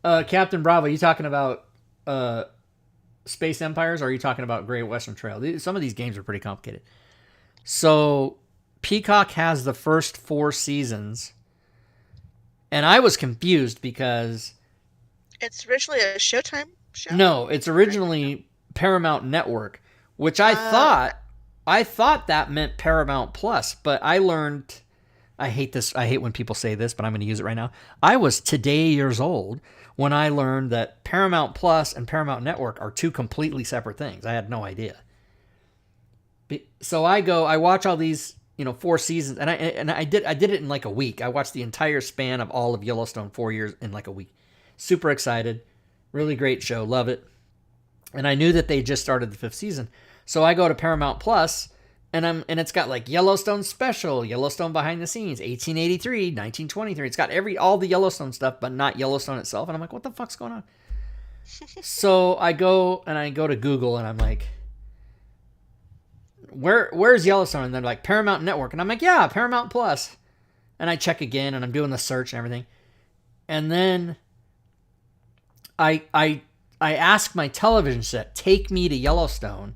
[SPEAKER 1] Captain Bravo, you talking about Space Empires, or are you talking about Great Western Trail? Some of these games are pretty complicated. So, Peacock has the first 4 seasons, and I was confused because...
[SPEAKER 2] It's originally a Showtime show?
[SPEAKER 1] No, it's originally Paramount Network, which I thought that meant Paramount Plus, but I learned... I hate this. I hate when people say this, but I'm going to use it right now. I was today years old when I learned that Paramount Plus and Paramount Network are 2 completely separate things. I had no idea. So I watch all these, 4 seasons, and I did it in like a week. I watched the entire span of all of Yellowstone 4 years in like a week. Super excited. Really great show. Love it. And I knew that they just started the 5th season. So I go to Paramount Plus, and it's got like Yellowstone Special, Yellowstone Behind the Scenes, 1883, 1923. It's got all the Yellowstone stuff, but not Yellowstone itself. And I'm like, what the fuck's going on? So I go to Google, and I'm like, where's Yellowstone? And they're like, Paramount Network. And I'm like, yeah, Paramount Plus. And I check again, and I'm doing the search and everything. And then I ask my television set, take me to Yellowstone.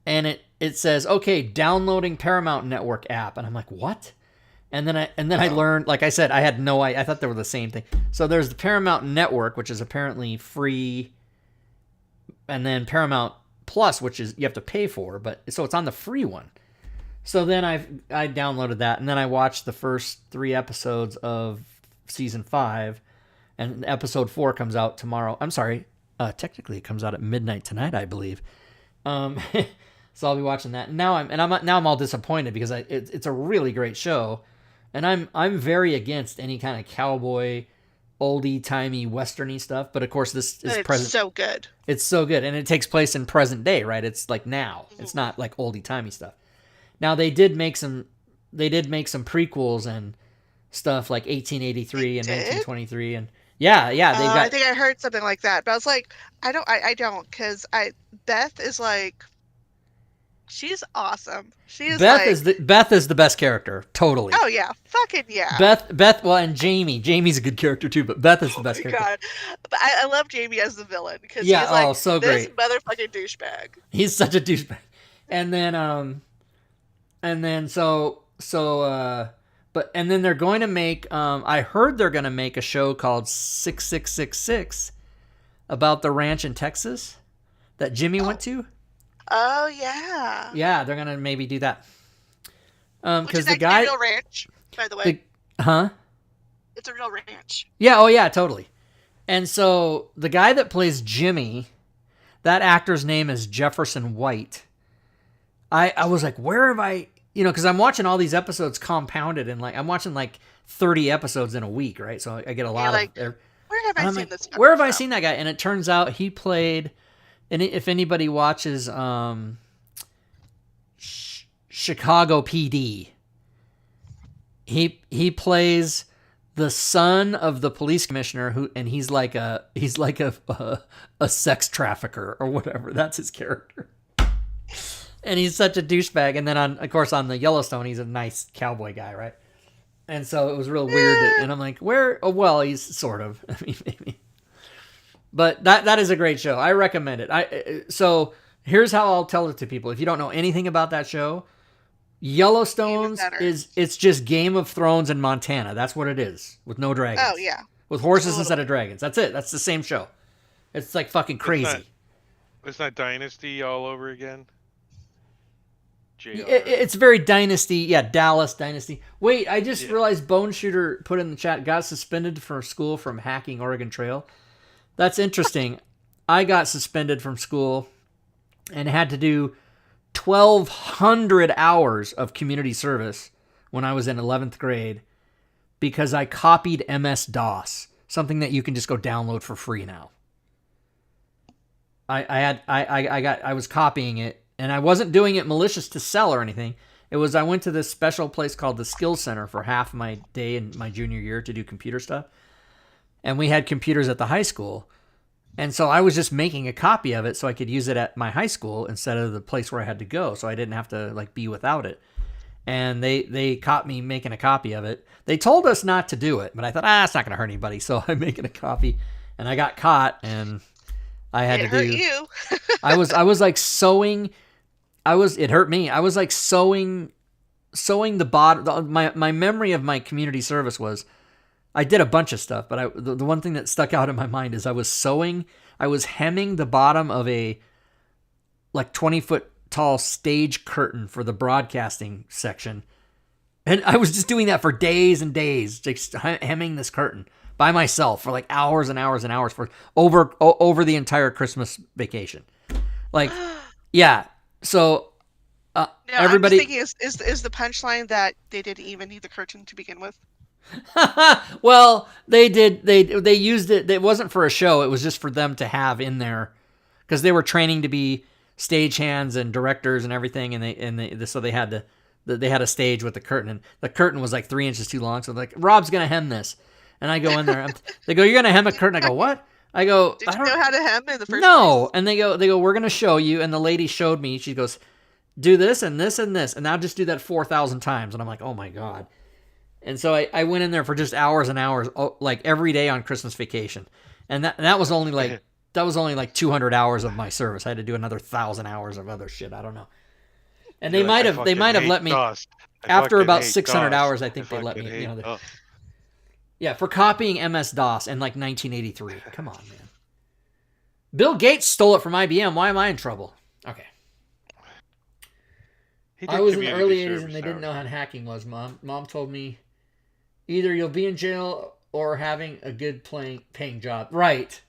[SPEAKER 1] And it says, okay, downloading Paramount Network app. And I'm like, what? And then I learned, like I said, I had no idea. I thought they were the same thing. So there's the Paramount Network, which is apparently free. And then Paramount Plus, which is you have to pay for, so it's on the free one. So then I downloaded that, and then I watched the first 3 episodes of season 5, and episode 4 comes out tomorrow. I'm sorry, technically it comes out at midnight tonight, I believe. So I'll be watching that. Now I'm all disappointed because it's a really great show, and I'm very against any kind of cowboy, oldie timey westerny stuff. But of course this is present.
[SPEAKER 2] It's so good.
[SPEAKER 1] It's so good, and it takes place in present day, right? It's like now. It's not like oldie timey stuff. Now they did make some prequels and stuff like 1883 and
[SPEAKER 2] did?
[SPEAKER 1] 1923, and yeah, they've got.
[SPEAKER 2] I think I heard something like that, but I was like, I don't, because Beth is like, she's awesome. She is
[SPEAKER 1] Beth
[SPEAKER 2] like,
[SPEAKER 1] Beth is the best character, totally.
[SPEAKER 2] oh yeah, fucking yeah.
[SPEAKER 1] Beth, well, and Jamie's a good character too, but Beth is the best character.
[SPEAKER 2] God, but I love Jamie as the villain because
[SPEAKER 1] Yeah,
[SPEAKER 2] he's like
[SPEAKER 1] so
[SPEAKER 2] this
[SPEAKER 1] great.
[SPEAKER 2] motherfucking douchebag.
[SPEAKER 1] He's such a douchebag. And then they're going to make. I heard they're going to make a show called 6666 about the ranch in Texas that Jimmy went to.
[SPEAKER 2] Oh yeah.
[SPEAKER 1] Yeah, they're gonna maybe do that.
[SPEAKER 2] Which is
[SPEAKER 1] Because the
[SPEAKER 2] actually
[SPEAKER 1] guy,
[SPEAKER 2] a real ranch, by the way. It's a real ranch.
[SPEAKER 1] Yeah. Oh yeah. Totally. And so the guy that plays Jimmy, that actor's name is Jefferson White. I was like, where have I? Because I'm watching all these episodes compounded, and like I'm watching like 30 episodes in a week, right? So I get a lot
[SPEAKER 2] like,
[SPEAKER 1] of.
[SPEAKER 2] Where have I seen this?
[SPEAKER 1] Where have I seen that guy? And it turns out he played. And if anybody watches Chicago PD, he plays the son of the police commissioner he's like a sex trafficker or whatever. That's his character. And he's such a douchebag. And then of course on the Yellowstone, he's a nice cowboy guy, right? And so it was real weird. And I'm like, where? Oh, well, he's sort of. I mean, maybe. But that is a great show. I recommend it. So here's how I'll tell it to people. If you don't know anything about that show, Yellowstone's it's just Game of Thrones in Montana. That's what it is, with no dragons.
[SPEAKER 2] Oh yeah.
[SPEAKER 1] With horses instead of dragons. That's it. That's the same show. It's like fucking crazy.
[SPEAKER 3] It's not Dynasty all over again.
[SPEAKER 1] It's very Dynasty. Yeah, Dallas Dynasty. Wait, I just realized Bone Shooter put in the chat, got suspended from school from hacking Oregon Trail. That's interesting. I got suspended from school and had to do 1,200 hours of community service when I was in 11th grade because I copied MS-DOS, something that you can just go download for free now. I was copying it, and I wasn't doing it malicious to sell or anything. It was I went to this special place called the Skills Center for half my day in my junior year to do computer stuff. And we had computers at the high school. And so I was just making a copy of it so I could use it at my high school instead of the place where I had to go. So I didn't have to like be without it. And they caught me making a copy of it. They told us not to do it, but I thought, it's not going to hurt anybody. So I'm making a copy, and I got caught, and I had to do. It hurt you. I was like sewing. It hurt me. I was like sewing the bottom. My memory of my community service was, I did a bunch of stuff, but the one thing that stuck out in my mind is I was hemming the bottom of a like 20-foot tall stage curtain for the broadcasting section. And I was just doing that for days and days, just hemming this curtain by myself for like hours and hours and hours for over the entire Christmas vacation. Like, yeah. So everybody.
[SPEAKER 2] I'm just thinking, is the punchline that they didn't even need the curtain to begin with?
[SPEAKER 1] Well, they did. They used it. It wasn't for a show. It was just for them to have in there because they were training to be stagehands and directors and everything. And so they had a stage with the curtain, and the curtain was like 3 inches too long. So like, Rob's gonna hem this, and I go in there. They go, "You're gonna hem a curtain?" I go, "What?" I go,
[SPEAKER 2] "Did you know how to hem in the first
[SPEAKER 1] No.
[SPEAKER 2] place?"
[SPEAKER 1] And they go, "We're gonna show you." And the lady showed me. She goes, "Do this and this and this, and I'll just do that 4,000 times." And I'm like, "Oh my God." And so I went in there for just hours and hours, like every day on Christmas vacation. And that was only like 200 hours of my service. I had to do another 1,000 hours of other shit. I don't know. And they might have let me after about 600 hours. I think they let me. Yeah, for copying MS-DOS in like 1983. Come on, man. Bill Gates stole it from IBM. Why am I in trouble? Okay. I was in the early 80s and they didn't know how hacking was. Mom told me, either you'll be in jail or having a good paying job. Right.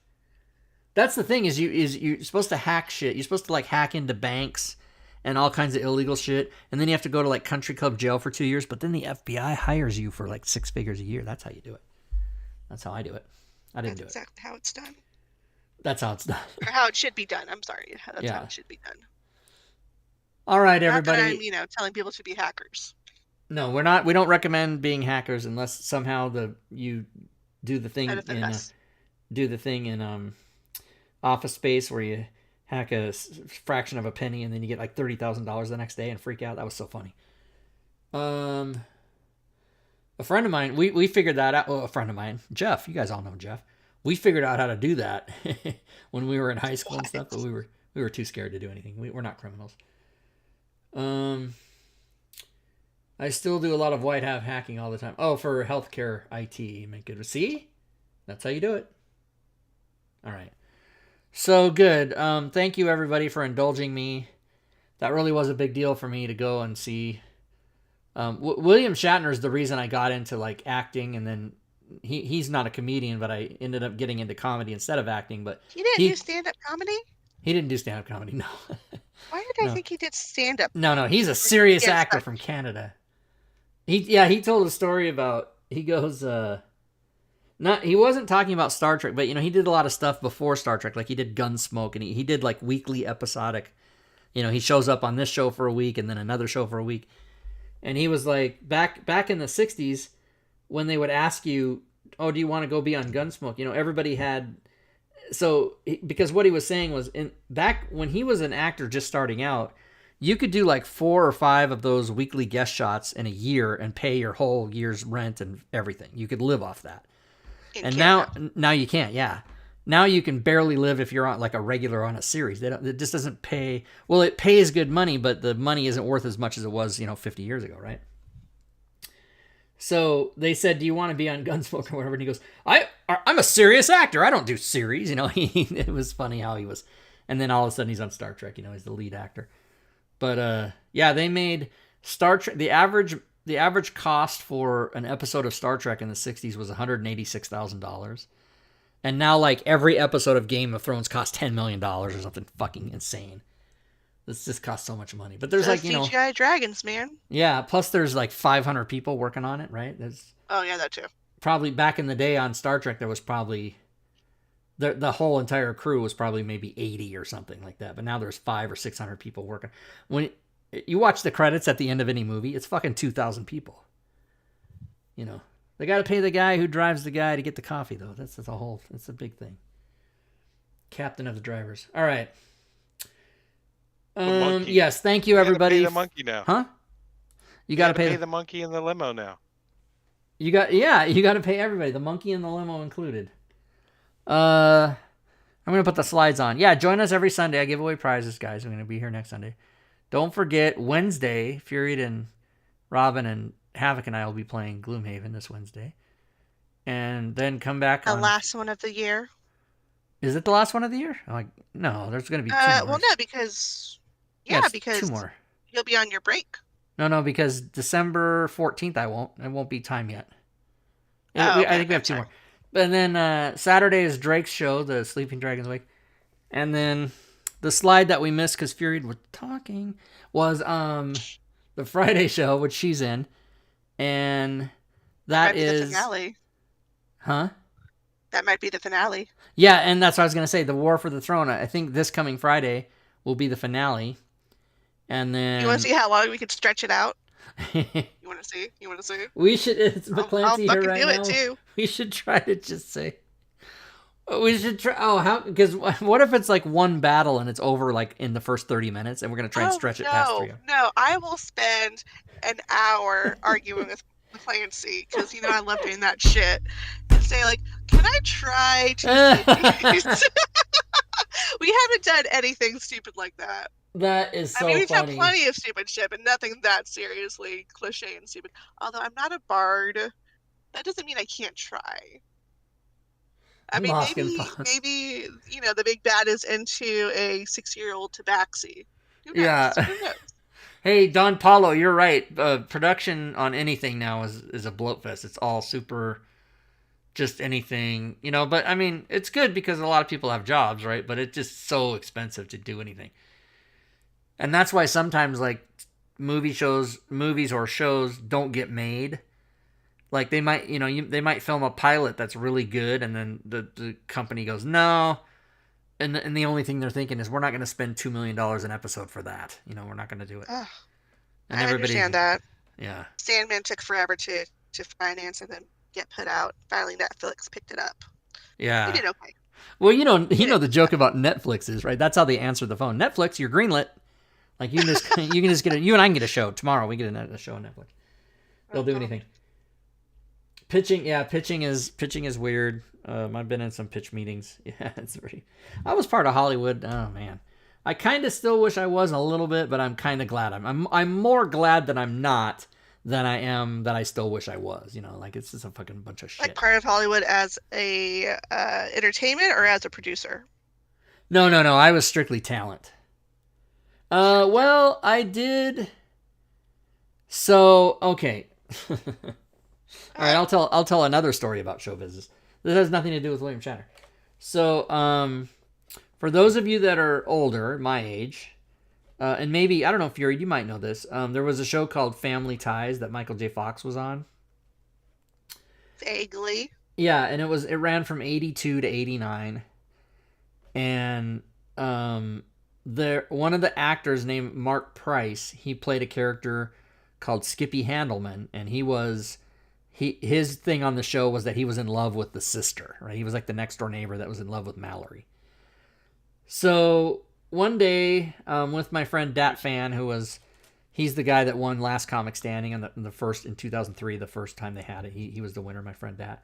[SPEAKER 1] That's the thing is you're supposed to hack shit. You're supposed to like hack into banks and all kinds of illegal shit. And then you have to go to like country club jail for 2 years. But then the FBI hires you for like 6 figures a year. That's how you do it. That's how I do it. I didn't do it.
[SPEAKER 2] That's exactly how it's done.
[SPEAKER 1] That's how it's done.
[SPEAKER 2] Or how it should be done. I'm sorry. That's how it should be done.
[SPEAKER 1] All right, everybody.
[SPEAKER 2] Not that I'm, telling people to be hackers.
[SPEAKER 1] No, we're not. We don't recommend being hackers unless somehow you do the thing in Office Space where you hack a fraction of a penny and then you get like $30,000 the next day and freak out. That was so funny. A friend of mine, we figured that out. Oh, a friend of mine, Jeff. You guys all know Jeff. We figured out how to do that when we were in high school and stuff, but we were too scared to do anything. We're not criminals. I still do a lot of white hat hacking all the time. Oh, for healthcare IT. Make it. See? That's how you do it. All right. So good. Thank you everybody for indulging me. That really was a big deal for me to go and see. William Shatner is the reason I got into like acting, and then he's not a comedian, but I ended up getting into comedy instead of acting. But
[SPEAKER 2] he didn't do stand-up comedy?
[SPEAKER 1] He didn't do stand-up comedy, no.
[SPEAKER 2] Why did I think he did stand-up?
[SPEAKER 1] No, he's a serious actor from Canada. He told a story about, he goes, he wasn't talking about Star Trek, but he did a lot of stuff before Star Trek. Like he did Gunsmoke, and he did like weekly episodic. He shows up on this show for a week and then another show for a week. And he was like, back in the 60s, when they would ask you, oh, do you want to go be on Gunsmoke? Everybody had, because what he was saying was, back when he was an actor just starting out, you could do like 4 or 5 of those weekly guest shots in a year and pay your whole year's rent and everything. You could live off that. And now you can't, yeah. Now you can barely live if you're on like a regular on a series. It just doesn't pay. Well, it pays good money, but the money isn't worth as much as it was, 50 years ago, right? So they said, do you want to be on Gunsmoke or whatever? And he goes, I'm a serious actor. I don't do series. It was funny how he was. And then all of a sudden he's on Star Trek. He's the lead actor. But yeah, they made Star Trek. The average cost for an episode of Star Trek in the 60s was $186,000. And now like every episode of Game of Thrones costs $10 million or something fucking insane. This just costs so much money. But there's
[SPEAKER 2] CGI dragons, man.
[SPEAKER 1] Yeah, plus there's like 500 people working on it, right?
[SPEAKER 2] Oh yeah, that too.
[SPEAKER 1] Probably back in the day on Star Trek, there was probably the whole entire crew was probably maybe 80 or something like that. But now there's 500 or 600 people working. When you watch the credits at the end of any movie, it's fucking 2,000 people. They got to pay the guy who drives the guy to get the coffee, though. That's a big thing. Captain of the drivers. All right. Yes, thank you, everybody.
[SPEAKER 3] You gotta pay the monkey now.
[SPEAKER 1] Huh? You gotta
[SPEAKER 3] pay the monkey in the limo now.
[SPEAKER 1] You got to pay everybody, the monkey and the limo included. I'm gonna put the slides on. Yeah, join us every Sunday. I give away prizes, guys. I'm gonna be here next Sunday. Don't forget Wednesday. Fury and Robin and Havoc and I will be playing Gloomhaven this Wednesday, and then come back.
[SPEAKER 2] The last one of the year.
[SPEAKER 1] Is it the last one of the year? No, there's gonna be 2 more.
[SPEAKER 2] Well, no, because because 2 more. You'll be on your break.
[SPEAKER 1] No, because December 14th I won't. It won't be time yet.
[SPEAKER 2] Okay,
[SPEAKER 1] I think we have 2 more. And then Saturday is Drake's show, the Sleeping Dragons Wake. And then the slide that we missed because Fury was talking was the Friday show, which she's in. And that is
[SPEAKER 2] the finale.
[SPEAKER 1] Huh?
[SPEAKER 2] That might be the finale.
[SPEAKER 1] Yeah, and that's what I was going to say. The War for the Throne. I think this coming Friday will be the finale. And then
[SPEAKER 2] you want to see how long we could stretch it out? You want to see?
[SPEAKER 1] We should. It's McClancy here right now.
[SPEAKER 2] I'll do it too.
[SPEAKER 1] We should try to just say. We should try. Oh, how? Because what if it's like one battle and it's over like in the first 30 minutes, and we're gonna try and stretch it past 3 hours?
[SPEAKER 2] No, I will spend an hour arguing with McClancy because I love doing that shit. And say like, can I try to? We haven't done anything stupid like that.
[SPEAKER 1] That is so funny.
[SPEAKER 2] We've done plenty of stupid shit, but nothing that seriously cliche and stupid. Although I'm not a bard, that doesn't mean I can't try. Maybe the big bad is into a 6-year-old tabaxi.
[SPEAKER 1] Yeah. Hey, Don Paulo, you're right. Production on anything now is a bloat fest. It's all super, just anything, But it's good because a lot of people have jobs, right? But it's just so expensive to do anything. And that's why sometimes like movies or shows don't get made. Like they might, they might film a pilot that's really good, and then the company goes no, and the only thing they're thinking is we're not going to spend $2 million an episode for that. We're not going to do it.
[SPEAKER 2] I understand that.
[SPEAKER 1] Yeah.
[SPEAKER 2] Sandman took forever to finance and then get put out. Finally, Netflix picked it up.
[SPEAKER 1] Yeah.
[SPEAKER 2] He did okay.
[SPEAKER 1] Well, you know the joke about Netflix is, right? That's how they answer the phone. Netflix, you're greenlit. Like you can just get you and I can get a show tomorrow. We get a show on Netflix. They'll do anything. Pitching is weird. I've been in some pitch meetings. Yeah, it's pretty. I was part of Hollywood. Oh man, I kind of still wish I was a little bit, but I'm kind of glad I'm more glad that I'm not than I am that I still wish I was. You know, like it's just a fucking bunch of shit.
[SPEAKER 2] Like part of Hollywood as a entertainment or as a producer?
[SPEAKER 1] No. I was strictly talent. Well, I did. So okay. All right, I'll tell another story about show business. This has nothing to do with William Shatner. So, for those of you that are older, my age, and maybe I don't know if you might know this. There was a show called Family Ties that Michael J. Fox was on.
[SPEAKER 2] Vaguely.
[SPEAKER 1] Yeah, and it ran from 82 to 89, and one of the actors named Mark Price, he played a character called Skippy Handelman, and his thing on the show was that he was in love with the sister, right? He was like the next door neighbor that was in love with Mallory. So one day, with my friend Dat Fan, he's the guy that won Last Comic Standing in 2003, the first time they had it. He was the winner, my friend Dat.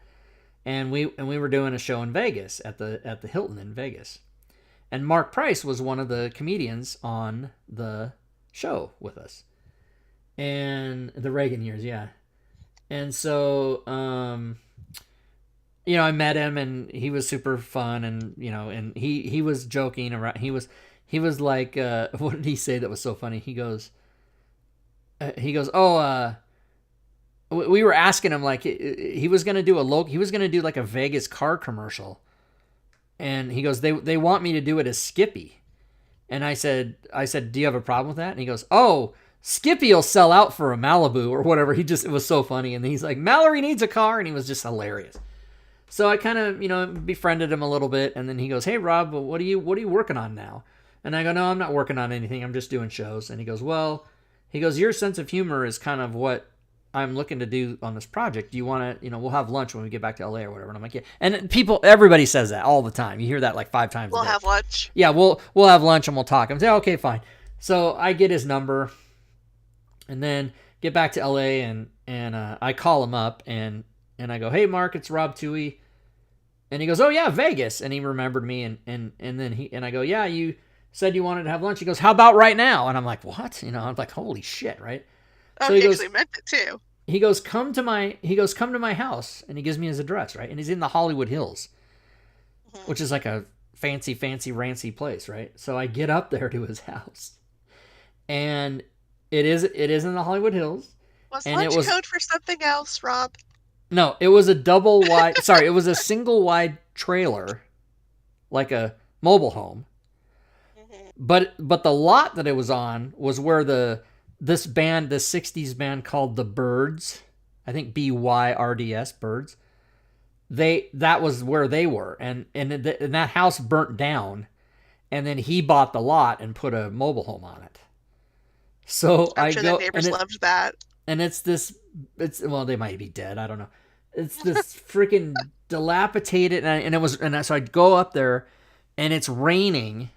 [SPEAKER 1] And we were doing a show in Vegas at the Hilton in Vegas. And Mark Price was one of the comedians on the show with us. And the Reagan years, yeah. And so, I met him and he was super fun and, and he was joking around. He was like, what did he say that was so funny? He goes, oh, we were asking him like, he was going to do like a Vegas car commercial. And he goes, they want me to do it as Skippy. And I said, do you have a problem with that? And he goes, oh, Skippy will sell out for a Malibu or whatever. It was so funny. And he's like, Mallory needs a car. And he was just hilarious. So I kind of, befriended him a little bit. And then he goes, hey, Rob, what are you working on now? And I go, no, I'm not working on anything. I'm just doing shows. And he goes, your sense of humor is kind of what I'm looking to do on this project. Do you want to, we'll have lunch when we get back to LA or whatever. And I'm like, yeah. And everybody says that all the time. You hear that like 5 times a day.
[SPEAKER 2] We'll have lunch.
[SPEAKER 1] Yeah, we'll have lunch and we'll talk. I'm saying, okay, fine. So I get his number. And then get back to LA and I call him up and I go, hey Mark, it's Rob Toohey. And he goes, oh yeah, Vegas. And he remembered me and then I go, yeah, you said you wanted to have lunch. He goes, how about right now? And I'm like, what? I'm like, holy shit, right?
[SPEAKER 2] Oh, so he actually meant it too.
[SPEAKER 1] He goes, come to my house, and he gives me his address, right? And he's in the Hollywood Hills, which is like a fancy, rancy place, right? So I get up there to his house. And it is in the Hollywood Hills.
[SPEAKER 2] Was lunch code for something else, Rob?
[SPEAKER 1] No, it was a double wide. Sorry, it was a single wide trailer, like a mobile home. But the lot that it was on was where this 60s band called the Byrds, I think BYRDS, Byrds. That was where they were, and that house burnt down, and then he bought the lot and put a mobile home on it. So
[SPEAKER 2] I'm sure the neighbors loved that.
[SPEAKER 1] And well, they might be dead. I don't know. It's this freaking dilapidated, so I'd go up there, and it's raining,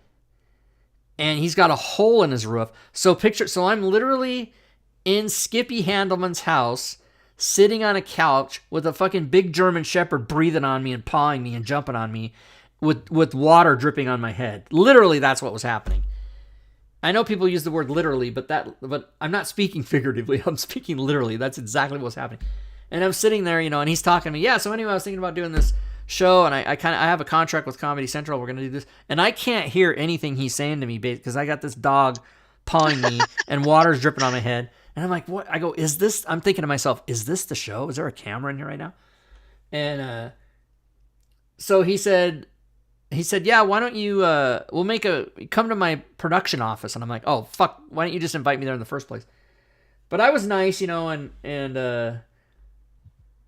[SPEAKER 1] and he's got a hole in his roof. So I'm literally in Skippy Handelman's house, sitting on a couch with a fucking big German Shepherd breathing on me and pawing me and jumping on me, with water dripping on my head. Literally, that's what was happening. I know people use the word literally, but I'm not speaking figuratively. I'm speaking literally. That's exactly what's happening. And I'm sitting there, and he's talking to me. Yeah, so anyway, I was thinking about doing this show, and I have a contract with Comedy Central. We're going to do this. And I can't hear anything he's saying to me because I got this dog pawing me and water's dripping on my head. And I'm like, what? I go, is this? I'm thinking to myself, is this the show? Is there a camera in here right now? And so he said, yeah, why don't you, come to my production office. And I'm like, oh, fuck, why don't you just invite me there in the first place? But I was nice,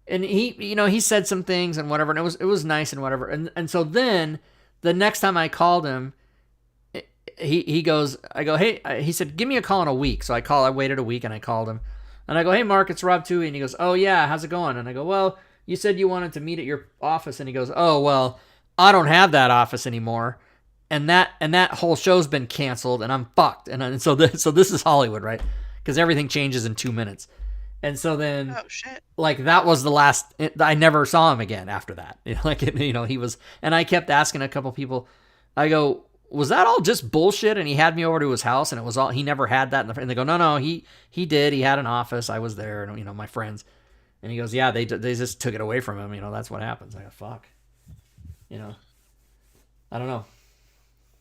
[SPEAKER 1] and he, he said some things and whatever, and it was nice and whatever. And so then the next time I called him, he goes, I go, hey, he said, give me a call in a week. So I waited a week and I called him. And I go, hey, Mark, it's Rob Tui. And he goes, oh, yeah, how's it going? And I go, well, you said you wanted to meet at your office. And he goes, oh, well, I don't have that office anymore. And that whole show's been canceled, and I'm fucked. And so this is Hollywood, right? Because everything changes in 2 minutes. And so then,
[SPEAKER 2] Oh shit!
[SPEAKER 1] like, that was the last. I never saw him again after that. He was, and I kept asking a couple people. I go, was that all just bullshit? And he had me over to his house, and it was all, he never had that. And they go, no, he did. He had an office. I was there, and my friends. And he goes, yeah, they just took it away from him. That's what happens. I go, fuck. I don't know.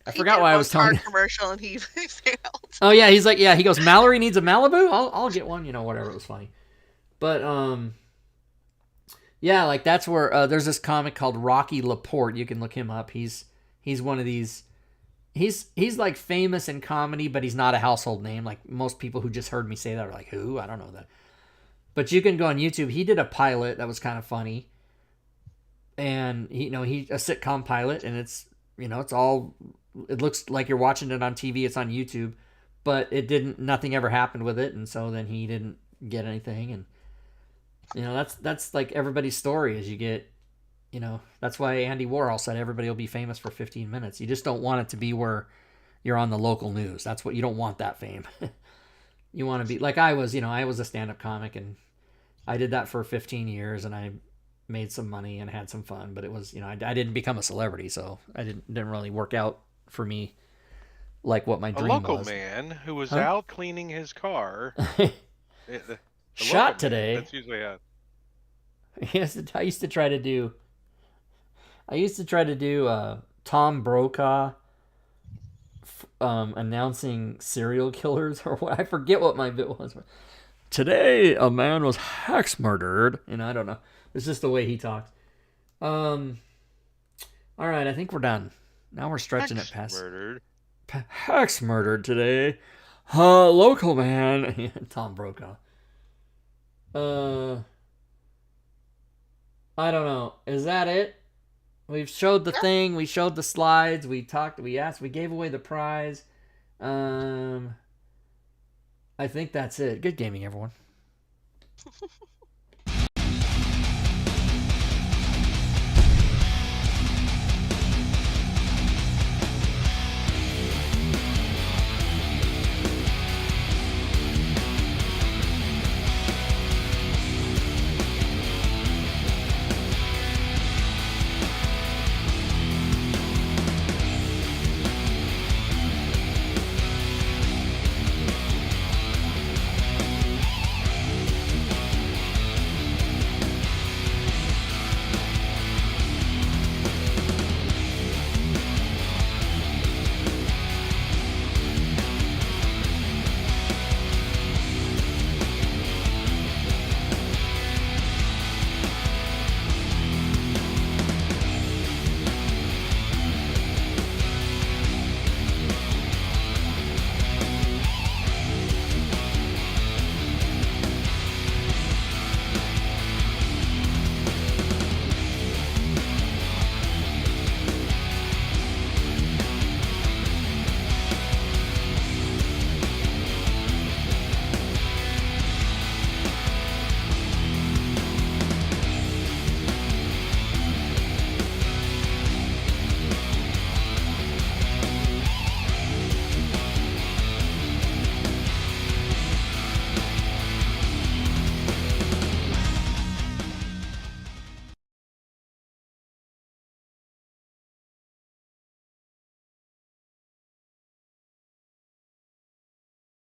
[SPEAKER 1] I forgot why I was telling you.
[SPEAKER 2] Commercial and he failed.
[SPEAKER 1] Oh yeah, he's like, yeah, he goes, Mallory needs a Malibu? I'll get one, whatever. It was funny. But yeah, like that's where there's this comic called Rocky Laporte. You can look him up. He's one of these. He's like famous in comedy, but he's not a household name. Like most people who just heard me say that are like, who? I don't know that. But you can go on YouTube. He did a pilot that was kind of funny, and he a sitcom pilot, and it's it's all. It looks like you're watching it on TV. It's on YouTube, but nothing ever happened with it. And so then he didn't get anything. And, that's like everybody's story is you get, that's why Andy Warhol said everybody will be famous for 15 minutes. You just don't want it to be where you're on the local news. That's what you don't want that fame. You want to be like I was a stand-up comic and I did that for 15 years and I made some money and had some fun, but it was, I didn't become a celebrity. So I didn't really work out for me like what my dream was.
[SPEAKER 3] A local man who was out cleaning his car
[SPEAKER 1] shot today.
[SPEAKER 3] That's usually how.
[SPEAKER 1] I used to try to do Tom Brokaw announcing serial killers or what. I forget what my bit was. Today a man was hex murdered, and I don't know. It's just the way he talks. All right, I think we're done. Now we're stretching it past. Hex murdered today. Local man. Tom Brokaw. I don't know. Is that it? We've showed the thing. We showed the slides. We talked. We asked. We gave away the prize. I think that's it. Good gaming, everyone.